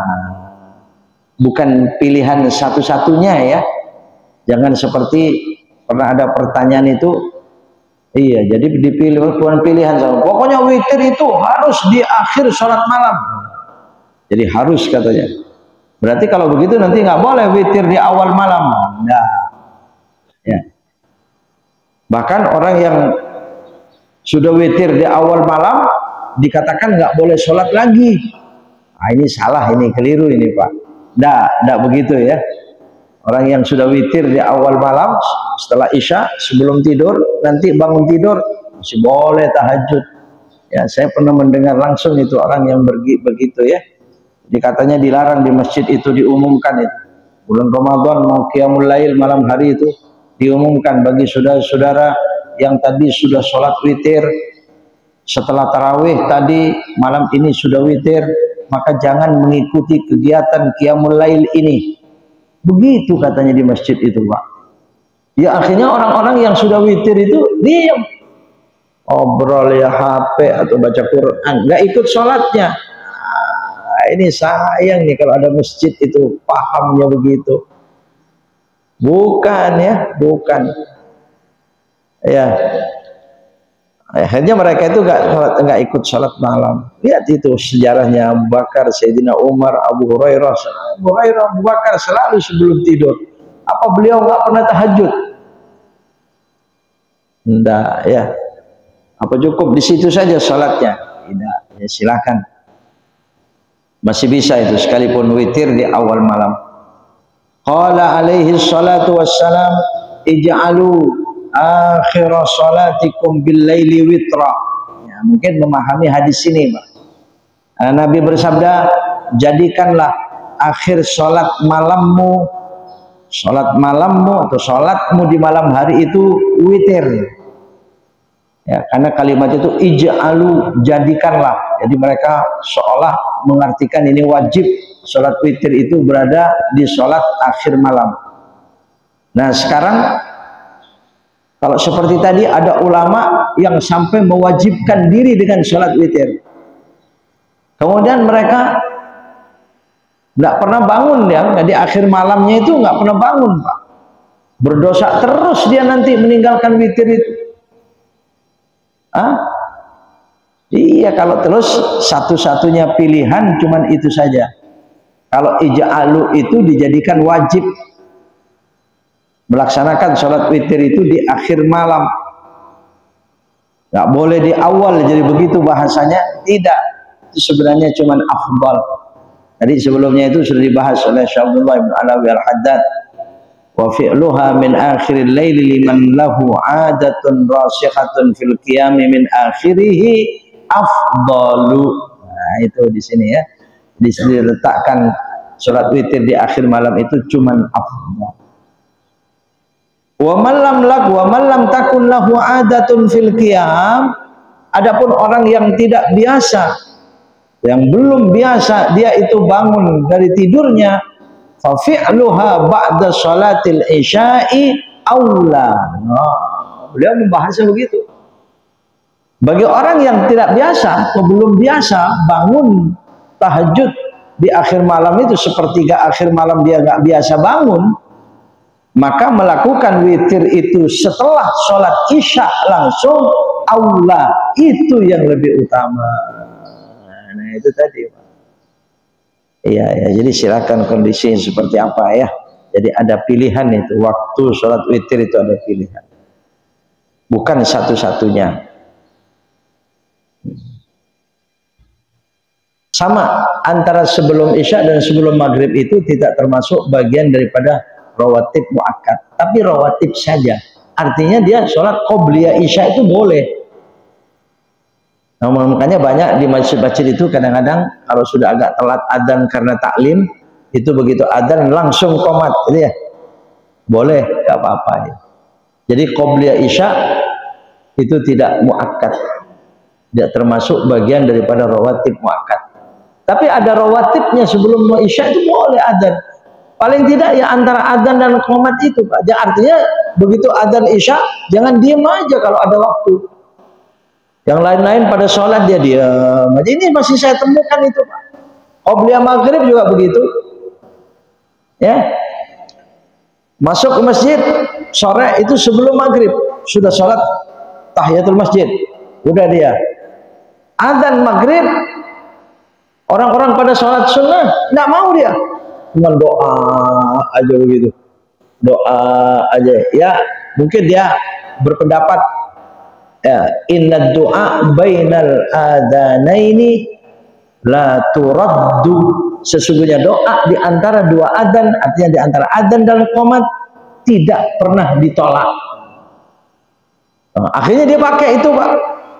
Bukan pilihan satu-satunya ya. Jangan seperti pernah ada pertanyaan itu, iya jadi dipilih bukan pilihan, pokoknya witir itu harus di akhir sholat malam. Jadi harus katanya. Berarti kalau begitu nanti nggak boleh witir di awal malam. Nah, ya. Bahkan orang yang sudah witir di awal malam dikatakan nggak boleh sholat lagi. Nah, ini salah, ini keliru ini Pak. Tidak begitu ya. Orang yang sudah witir di awal malam setelah isya sebelum tidur, nanti bangun tidur masih boleh tahajud. Ya, saya pernah mendengar langsung itu orang yang begitu ya. Jadi katanya dilarang di masjid itu, diumumkan itu. Bulan Ramadan mau qiyamul lail malam hari itu diumumkan bagi saudara-saudara yang tadi sudah sholat witir setelah tarawih tadi, malam ini sudah witir, maka jangan mengikuti kegiatan qiyamul lail ini. Begitu katanya di masjid itu Pak. Ya akhirnya orang-orang yang sudah witir itu diam, obrol ya HP atau baca Quran, nggak ikut sholatnya. Nah, ini sayang nih kalau ada masjid itu pahamnya begitu. Bukan ya, bukan ya. Akhirnya mereka itu nggak ikut sholat malam. Lihat itu sejarahnya Abu Bakar, Sayyidina Umar, Abu Hurairah. Abu Bakar selalu sebelum tidur. Apa beliau nggak pernah tahajud? Enggak ya. Apa cukup di situ saja sholatnya? Tidak. Ya silakan. Masih bisa itu sekalipun witir di awal malam. Qala alaihi salatu wassalam, ij'alu akhir salatikum bil laili witra. Ya, mungkin memahami hadis ini Pak. Nabi bersabda, jadikanlah akhir salat malammu sholat malammu atau sholatmu di malam hari itu witir. Ya, karena kalimat itu ij'alu, jadikanlah. Jadi mereka seolah mengartikan ini wajib. Sholat witir itu berada di sholat akhir malam. Nah sekarang kalau seperti tadi ada ulama yang sampai mewajibkan diri dengan sholat witir. Kemudian mereka nggak pernah bangun ya, di akhir malamnya itu nggak pernah bangun, Pak. Berdosa terus dia nanti meninggalkan witir itu. Iya, kalau terus satu-satunya pilihan cuman itu saja. Kalau ij'alu itu dijadikan wajib, melaksanakan sholat witir itu di akhir malam, nggak boleh di awal. Jadi begitu bahasanya, tidak. Itu sebenarnya cuman afdal. Jadi sebelumnya itu sudah dibahas oleh Syekh Abdullah bin Alawi Al-Haddad, wa fi'luha min akhiril laili liman lahu 'adatun rasikhatun fil qiyami min akhirih afdalu. Nah, itu di sini ya. Di sini diletakkan salat witir di akhir malam itu cuman afdal. Wa man lam takun lahu 'adatun fil qiyam. Adapun orang yang tidak biasa, yang belum biasa dia itu bangun dari tidurnya, fa fi'luha ba'da shalatil isya'i aula. Beliau membahasnya begitu. Bagi orang yang tidak biasa atau belum biasa bangun tahajud di akhir malam itu, sepertiga akhir malam dia nggak biasa bangun, maka melakukan witir itu setelah sholat isya langsung aula, itu yang lebih utama. Nah itu tadi, Pak. Iya ya, jadi silakan kondisi seperti apa ya. Jadi ada pilihan itu, waktu sholat witir itu ada pilihan, bukan satu-satunya. Sama antara sebelum isya dan sebelum maghrib itu tidak termasuk bagian daripada rawatib muakkad, tapi rawatib saja. Artinya dia sholat qobliyah isya itu boleh. Nah, makanya banyak di masjid-masjid itu kadang-kadang kalau sudah agak telat adzan karena taklim, itu begitu adzan langsung qomat, gitu ya. Boleh, nggak apa-apa ya. Jadi qobliyah isya itu tidak muakkad, tidak termasuk bagian daripada rawatib muakkad. Tapi ada rawatibnya sebelum isya itu boleh adzan. Paling tidak ya antara adzan dan qomat itu, Pak. Jadi artinya begitu adzan isya jangan diem aja kalau ada waktu. Yang lain-lain pada sholat dia diam. Ini masih saya temukan itu, Pak. Qobliyah maghrib juga begitu. Ya. Masuk ke masjid sore itu sebelum maghrib sudah sholat tahiyatul masjid. Udah dia. Adzan maghrib orang-orang pada sholat sunnah nggak mau dia. Cuma doa aja begitu. Doa aja. Ya, mungkin dia berpendapat ya, inna du'a bainal adanaini la turaddu, sesungguhnya doa di antara dua adzan, artinya di antara adzan dan qomat tidak pernah ditolak. Nah, akhirnya dia pakai itu, Pak.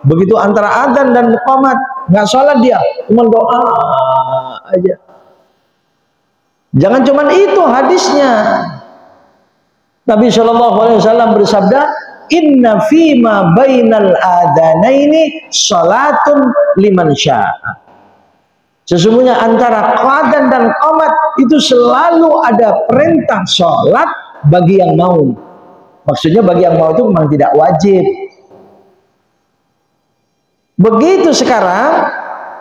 Begitu antara adzan dan qomat nggak sholat dia, cuma doa aja. Jangan cuma itu hadisnya. Nabi SAW bersabda, inna fima bainal adanaini salatun liman sya'a. Sesungguhnya antara adzan dan qomat itu selalu ada perintah sholat bagi yang mau. Maksudnya bagi yang mau itu memang tidak wajib. Begitu sekarang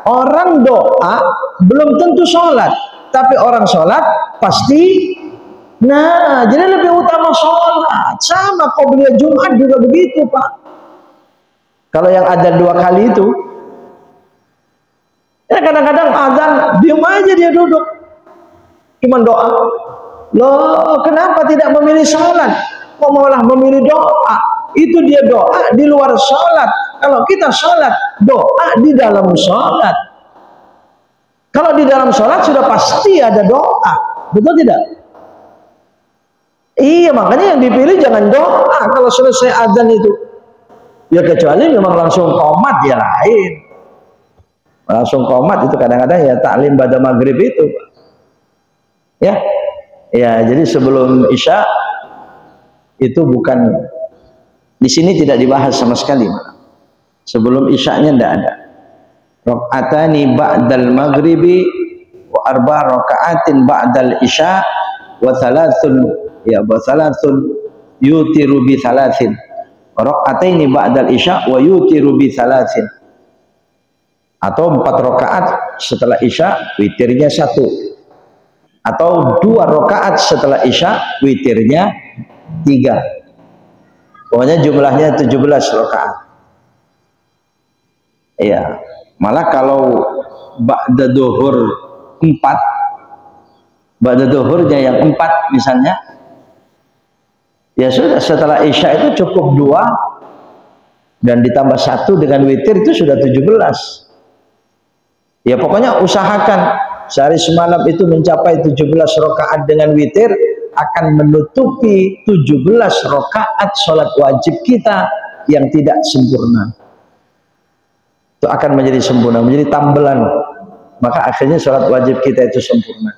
orang doa belum tentu sholat, tapi orang sholat pasti. Nah, jadi lebih utama sholat. Sama qobliyah Jumat juga begitu, Pak. Kalau yang adzan 2 kali itu, ya kadang-kadang adzan diam aja dia duduk, cuma doa. Loh, kenapa tidak memilih sholat? Kok malah memilih doa? Itu dia doa di luar sholat. Kalau kita sholat, doa di dalam sholat. Kalau di dalam sholat sudah pasti ada doa, betul tidak? Iya, makanya yang dipilih jangan doa kalau selesai adzan itu. Ya kecuali memang langsung qomat ya lain. Langsung qomat itu kadang-kadang ya taklim pada maghrib itu. Ya. Ya, jadi sebelum Isya itu bukan, di sini tidak dibahas sama sekali. Sebelum Isya'nya tidak ada. Raka'atani ba'dal maghribi wa arba' raka'atin ba'dal Isya' wa thalathun yutiru bi thalathin. Raka'ataini ba'dal Isya' wa yutiru bi thalathin. Atau 4 rakaat setelah Isya, witirnya 1. Atau 2 rakaat setelah Isya, witirnya 3. Pokoknya jumlahnya 17 rakaat. Iya. Malah kalau ba'da duhur 4, ba'da duhurnya yang 4 misalnya, ya sudah, setelah Isya itu cukup 2 dan ditambah 1 dengan witir itu sudah 17. Ya pokoknya usahakan sehari semalam itu mencapai 17 rakaat dengan witir, akan menutupi 17 rakaat sholat wajib kita yang tidak sempurna. Itu akan menjadi sempurna, menjadi tambelan. Maka akhirnya sholat wajib kita itu sempurna.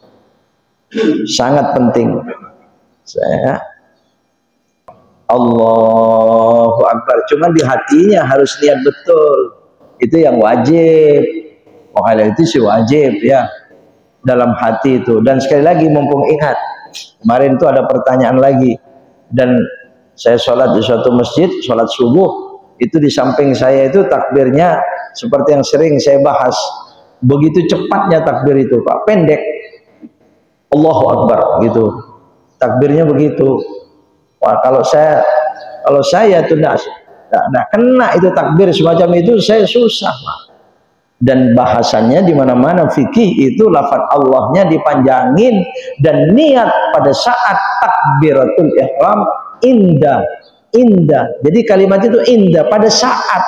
Sangat penting. Saya Allahu Akbar, cuman di hatinya harus niat betul. Itu yang wajib. Hal itu sih wajib ya, dalam hati itu. Dan sekali lagi, mumpung ingat, kemarin itu ada pertanyaan lagi, dan saya sholat di suatu masjid, sholat subuh, itu di samping saya itu takbirnya seperti yang sering saya bahas, begitu cepatnya takbir itu Pak, pendek, Allahu Akbar gitu, takbirnya begitu. Wah, kalau saya tuh tidak kena itu takbir semacam itu, saya susah Pak. Dan bahasannya di mana-mana fikih itu lafaz Allahnya dipanjangin, dan niat pada saat takbiratul ihram indah. Jadi kalimat itu indah pada saat.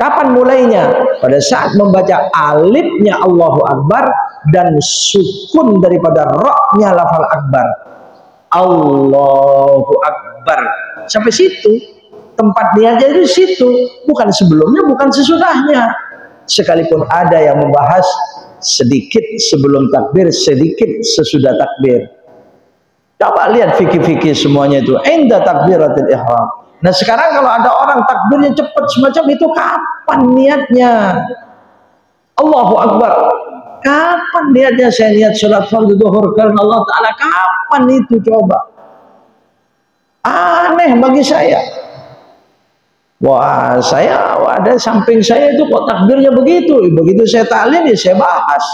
Kapan mulainya? Pada saat membaca alifnya Allahu Akbar dan sukun daripada ra-nya lafal akbar. Allahu Akbar. Sampai situ. Tempat niatnya itu situ, bukan sebelumnya, bukan sesudahnya. Sekalipun ada yang membahas sedikit sebelum takbir, sedikit sesudah takbir. Coba lihat fikih-fikih semuanya itu inda takbiratul ihram. Nah sekarang kalau ada orang takbirnya cepat semacam itu, kapan niatnya? Allahu Akbar. Kapan niatnya saya niat sholat fardu zuhur karena Allah Ta'ala? Kapan itu coba? Aneh bagi saya. Wah, ada samping saya itu kok takbirnya begitu. Begitu saya taklim ya saya bahas.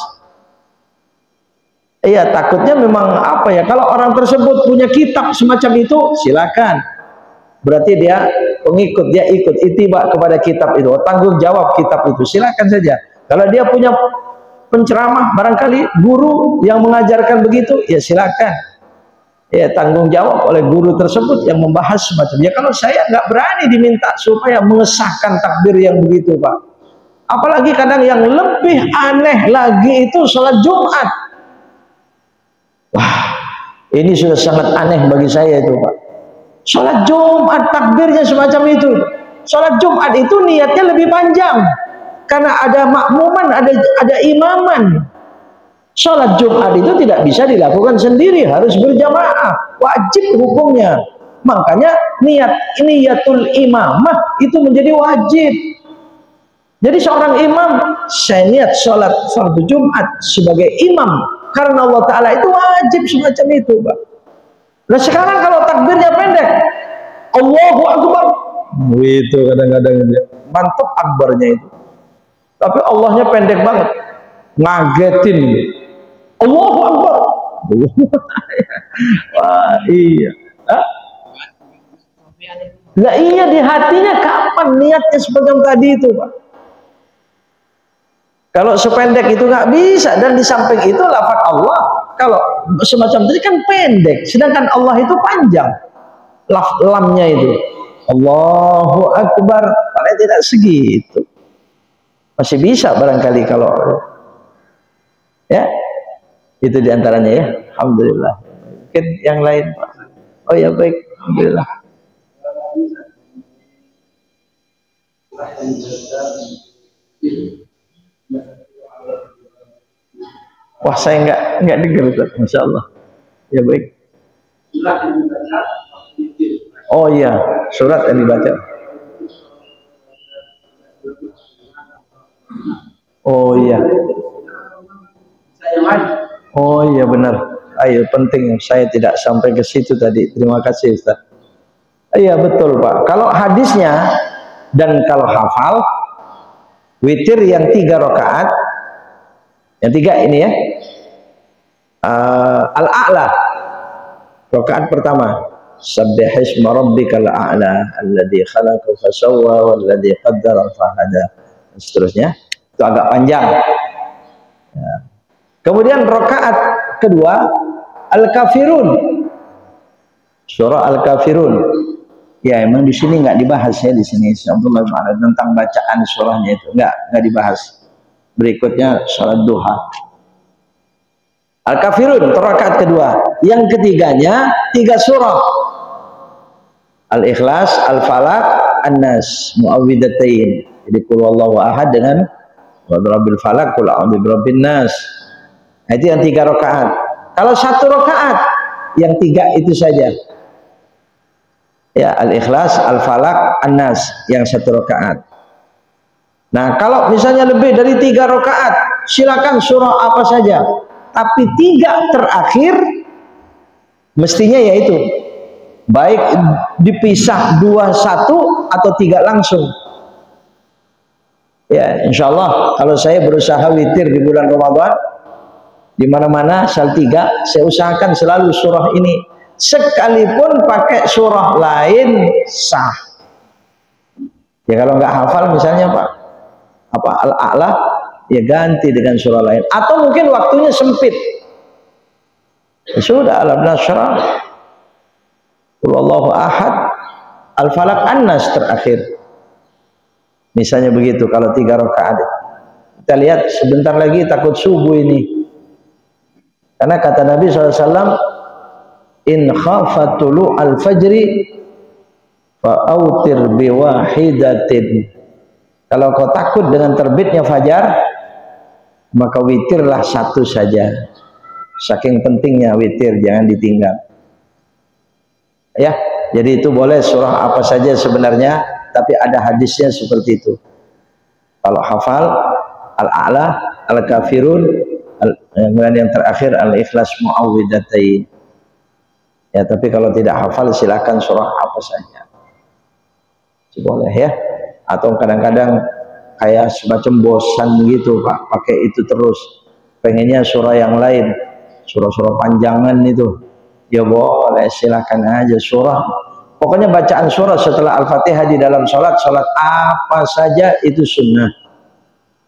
Iya, takutnya memang apa ya, kalau orang tersebut punya kitab semacam itu, silakan. Berarti dia pengikut, dia ikut ittiba kepada kitab itu, tanggung jawab kitab itu, silakan saja. Kalau dia punya penceramah, barangkali guru yang mengajarkan begitu, ya silakan. Ya, tanggung jawab oleh guru tersebut yang membahas semacamnya. Kalau saya nggak berani diminta supaya mengesahkan takbir yang begitu Pak. Apalagi kadang yang lebih aneh lagi itu sholat Jumat. Wah, ini sudah sangat aneh bagi saya itu Pak. Sholat Jumat takbirnya semacam itu. Sholat Jumat itu niatnya lebih panjang, karena ada makmuman, ada imaman. Sholat Jumat itu tidak bisa dilakukan sendiri, harus berjamaah, wajib hukumnya. Makanya niatul imamah itu menjadi wajib. Jadi seorang imam, saya niat sholat fardu Jumat sebagai imam karena Allah Ta'ala, itu wajib semacam itu Pak. Nah sekarang kalau takbirnya pendek, Allahu Akbar, itu kadang-kadang mantap akbarnya itu, tapi Allahnya pendek banget, ngagetin. Allahu Akbar. Wah, iya. Lah iya, di hatinya kapan niatnya seperti tadi itu Pak. Kalau sependek itu nggak bisa, dan di samping itu lafaz Allah kalau semacam tadi kan pendek, sedangkan Allah itu panjang. Lamnya itu Allahu Akbar, padahal tidak segitu. Masih bisa barangkali kalau ya. Itu diantaranya ya, alhamdulillah. Mungkin yang lain Pak. Oh ya baik, alhamdulillah. Wah saya enggak enggak dengar Ustaz. Masya Allah. Ya baik. Oh iya, surat yang dibaca. Oh iya. Oh iya benar. Ayo penting, saya tidak sampai ke situ tadi. Terima kasih Ustaz. Iya betul Pak. Kalau hadisnya dan kalau hafal witir yang 3 rakaat, yang 3 ini ya, al-a'la rakaat pertama, sabbihisma rabbikal a'la alladzi khalaqa fasawwa walladzi qaddara fahada, dan seterusnya. Itu agak panjang ya. Kemudian rakaat kedua al-kafirun, surah al-kafirun. Ya emang di sini nggak dibahas ya, di sini tentang bacaan surahnya itu nggak dibahas. Berikutnya salat duha. Al-kafirun rakaat kedua. Yang ketiganya 3 surah. Al-Ikhlas, Al-Falaq, An-Nas, Muawwidzatain. Jadi qul huwallahu ahad dengan Rabbil Falaq, qul a'udzu birabbin nas. Itu yang 3 rakaat. Kalau 1 rakaat, yang 3 itu saja. Ya, Al-Ikhlas, Al-Falaq, An-Nas, yang 1 rakaat. Nah, kalau misalnya lebih dari 3 rakaat, silakan surah apa saja. Tapi 3 terakhir mestinya yaitu baik dipisah 2-1 atau 3 langsung. Ya, insya Allah kalau saya berusaha witir di bulan Ramadan, di mana-mana sal 3, saya usahakan selalu surah ini. Sekalipun pakai surah lain sah. Ya kalau nggak hafal misalnya Pak, apa al-a'la, ya ganti dengan surah lain. Atau mungkin waktunya sempit. Ya sudah, alam nasrah, qul huwallahu ahad, al-falaq, an-nas terakhir. Misalnya begitu kalau 3 rakaat. Kita lihat sebentar lagi takut subuh ini. Karena kata Nabi SAW, in khafatulu al-fajri fa'autir biwahidatin. Kalau kau takut dengan terbitnya fajar, maka witirlah 1 saja. Saking pentingnya witir, jangan ditinggal. Ya, jadi itu boleh surah apa saja sebenarnya, tapi ada hadisnya seperti itu. Kalau hafal al-a'la, al-kafirun, kemudian yang terakhir al-ikhlas, muawwidzatain. Ya, tapi kalau tidak hafal silakan surah apa saja. Boleh ya. Atau kadang-kadang kayak semacam bosan gitu Pak, pakai itu terus. Pengennya surah yang lain, surah-surah panjangan itu. Ya boleh, silakan aja surah. Pokoknya bacaan surah setelah Al-Fatihah di dalam salat apa saja itu sunnah.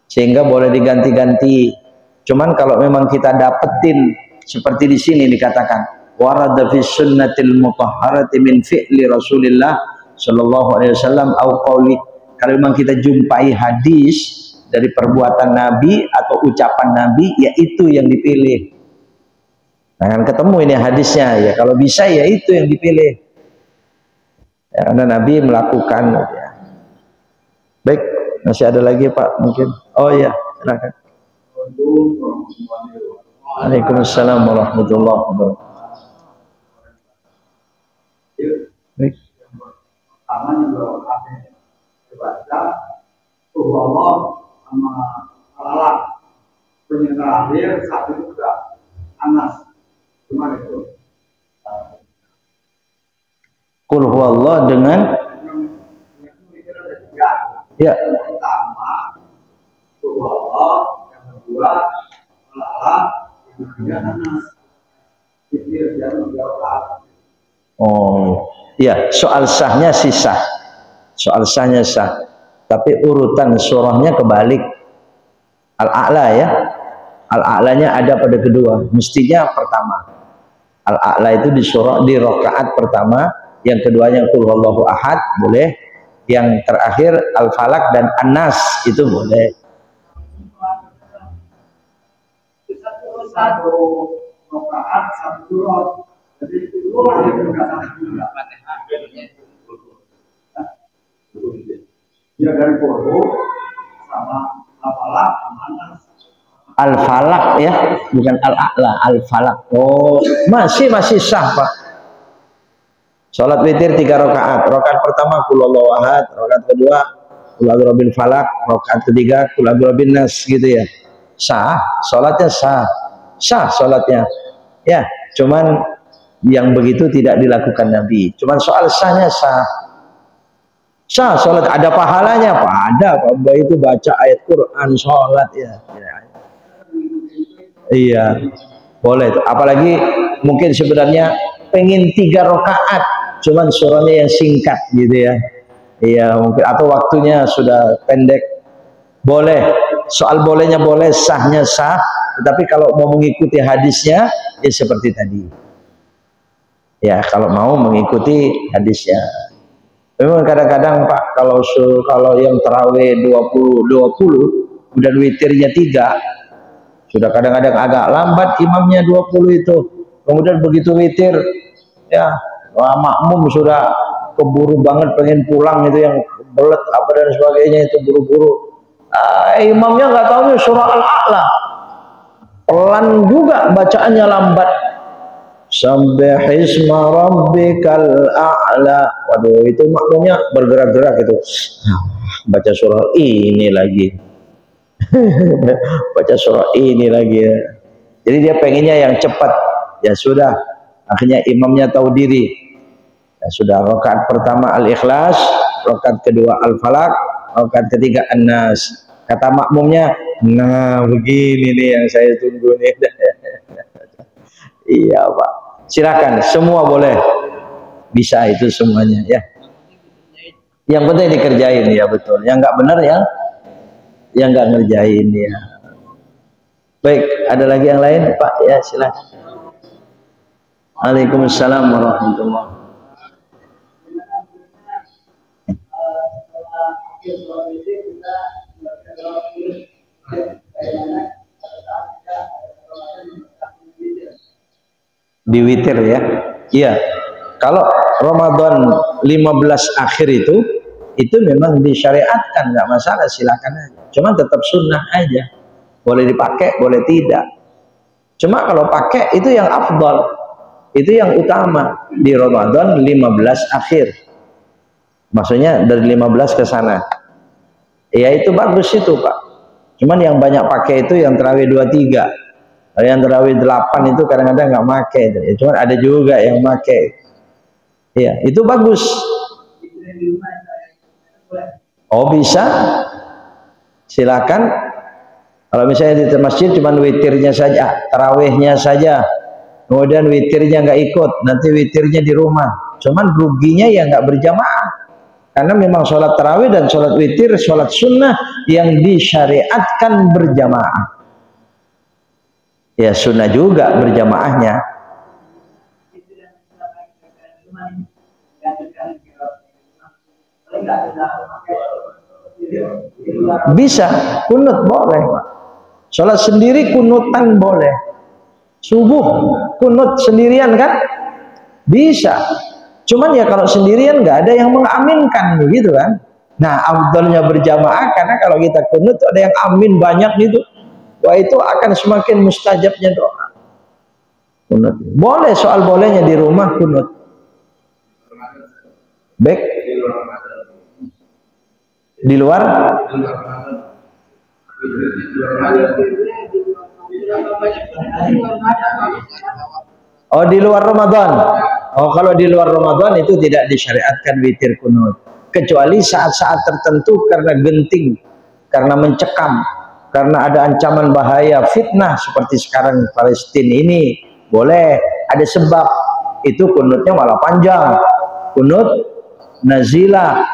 Sehingga boleh diganti-ganti. Cuman kalau memang kita dapetin seperti di sini dikatakan warada fi sunnatil mutahharati min fi'li Rasulillah sallallahu alaihi wasallam au qauli, kalau memang kita jumpai hadis dari perbuatan Nabi atau ucapan Nabi, ya itu yang dipilih. Nah, kan ketemu ini hadisnya, ya kalau bisa ya itu yang dipilih. Ya, karena Nabi melakukan ya. Baik, masih ada lagi Pak mungkin. Oh ya, silakan. Waalaikumsalam warahmatullahi wabarakatuh. Baik. Pertama juga baca Allah sama Allah. Yang terakhir satu juga Anas. Gimana itu? Qul huwallah dengan ya. Pertama Qul huwallah, yang kedua Allah, yang ketiga Anas. Pikir dia menjawab. Oh, ya, soal sahnya sih sah. Soal sahnya sah. Tapi urutan surahnya kebalik. Al-A'la ya. Al-A'lanya ada pada kedua. Mestinya pertama. Al-A'la itu di surah di rakaat pertama, yang keduanya qul huwallahu ahad boleh. Yang terakhir Al-Falaq dan An-Nas itu boleh. Satu rakaat satu surah. Jadi itu ada perkataan juga. Ya dari poro sama apalah sama Anas. Al-Falaq ya, bukan Al-A'la, Al-Falaq. Oh, masih sah, Pak. Salat witir 3 rakaat. Rakaat pertama qul huwallahu ahad, rakaat kedua qul a'udzu birabbil falaq, rakaat ketiga qul a'udzu birabbin nas gitu ya. Sah, salatnya sah. Sah salatnya. Ya, cuman yang begitu tidak dilakukan Nabi. Cuman soal sahnya sah. Sah salat, ada pahalanya, Pak. Ada, Pak. Itu baca ayat Quran salat ya. Iya, boleh. Apalagi mungkin sebenarnya pengen 3 rakaat, cuman surahnya yang singkat gitu ya. Iya, mungkin atau waktunya sudah pendek. Boleh. Soal bolehnya boleh, sahnya sah. Tetapi kalau mau mengikuti hadisnya, ya seperti tadi. Ya, kalau mau mengikuti hadisnya. Memang kadang-kadang Pak, kalau yang tarawih 20 dan witirnya 3, sudah kadang-kadang agak lambat imamnya 20 itu. Kemudian begitu witir, ya makmum sudah keburu banget pengen pulang itu, yang belet apa dan sebagainya itu buru-buru. Imamnya nggak tahu surah Al-A'la. Pelan juga bacaannya, lambat. Sabbihisma rabbikal a'la. Waduh, itu makmumnya bergerak-gerak itu. Baca surah ini lagi. Baca surah ini lagi ya. Jadi dia pengennya yang cepat. Ya sudah, akhirnya imamnya tahu diri. Ya sudah, rakaat pertama Al-Ikhlas, rakaat kedua Al-Falaq, rakaat ketiga An-Nas. Kata makmumnya, nah begini nih yang saya tunggu nih. Iya Pak, silakan, semua boleh, bisa itu semuanya ya. Yang penting dikerjain ya, betul. Yang nggak benar ya, yang nggak ngerjain ya. Baik, ada lagi yang lain Pak ya, silakan. Waalaikumsalam warahmatullahi wabarakatuh. Di witir ya. Iya. Kalau Ramadan 15 akhir itu memang disyariatkan, nggak masalah, silakan aja. Cuma tetap sunnah aja. Boleh dipakai, boleh tidak. Cuma kalau pakai itu yang afdal. Itu yang utama di Ramadan 15 akhir. Maksudnya dari 15 ke sana. Ya itu bagus itu Pak. Cuman yang banyak pakai itu yang tarawih 23. Yang tarawih 8 itu kadang-kadang nggak pakai. Cuman ada juga yang pakai. Ya, itu bagus. Oh bisa. Silakan. Kalau misalnya di masjid cuman witirnya saja, tarawihnya saja. Kemudian witirnya nggak ikut, nanti witirnya di rumah. Cuman ruginya ya nggak berjamaah. Karena memang sholat tarawih dan sholat witir, sholat sunnah yang disyariatkan berjamaah. Ya sunnah juga berjamaahnya. Bisa, kunut boleh. Sholat sendiri kunutan boleh. Subuh kunut sendirian kan? Bisa. Cuman ya kalau sendirian nggak ada yang mengaminkan begitu kan. Nah afdalnya berjamaah, karena kalau kita kunut ada yang amin banyak gitu. Wah itu akan semakin mustajabnya doa. Kunut. Boleh, soal bolehnya di rumah kunut. Baik. Di luar? Oh di luar Ramadan. Oh kalau di luar Ramadan itu tidak disyariatkan witir kunut, kecuali saat-saat tertentu karena genting, karena mencekam, karena ada ancaman bahaya fitnah seperti sekarang Palestina ini, boleh ada sebab itu kunutnya malah panjang, kunut nazilah.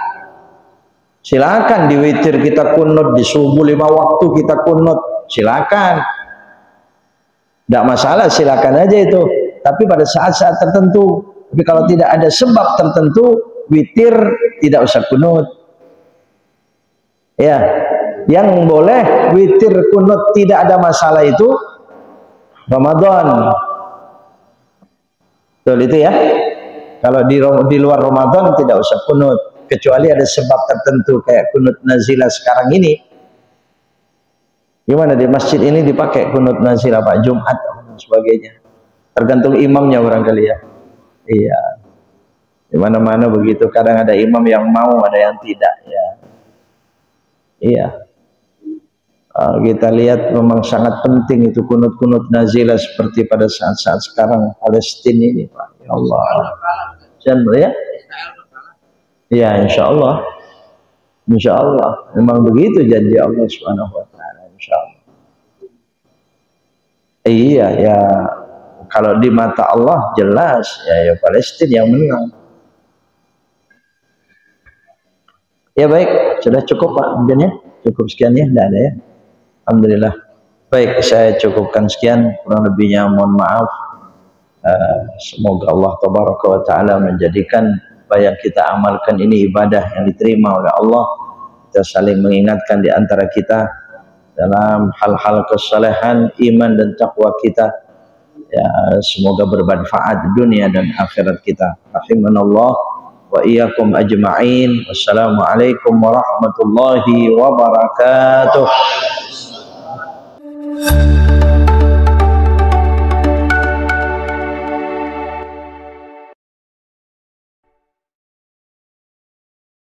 Silakan di witir kita kunut, di subuh 5 waktu kita kunut, silakan, tidak masalah, silakan aja itu. Tapi pada saat-saat tertentu. Tapi kalau tidak ada sebab tertentu, witir tidak usah kunut. Ya, yang boleh witir kunut tidak ada masalah itu Ramadan. Betul itu ya. Kalau di luar Ramadan tidak usah kunut, kecuali ada sebab tertentu kayak kunut nazilah sekarang ini. Gimana di masjid ini dipakai kunut nazilah Pak Jumat dan sebagainya. Tergantung imamnya barangkali ya. Iya. Di mana-mana begitu. Kadang ada imam yang mau, ada yang tidak ya. Iya. Kita lihat memang sangat penting itu kunut-kunut nazilah seperti pada saat-saat sekarang Palestina ini Pak. Ya Allah. Jangan ya. Ya insya Allah. Insya Allah. Memang begitu janji Allah Subhanahu wa ta'ala. Insya Allah. Iya ya. Kalau di mata Allah jelas ya Palestina yang menang. Ya baik, sudah cukup Pak mungkin ya. Cukup sekian ya, tidak ada ya. Alhamdulillah. Baik, saya cukupkan sekian, kurang lebihnya mohon maaf. Semoga Allah Tabaraka wa Ta'ala menjadikan apa yang kita amalkan ini ibadah yang diterima oleh Allah. Kita saling mengingatkan di antara kita dalam hal-hal kesalehan, iman dan takwa kita. Ya, semoga bermanfaat dunia dan akhirat kita. Rahimanallah wa iyyakum ajma'in. Wassalamualaikum warahmatullahi wabarakatuh.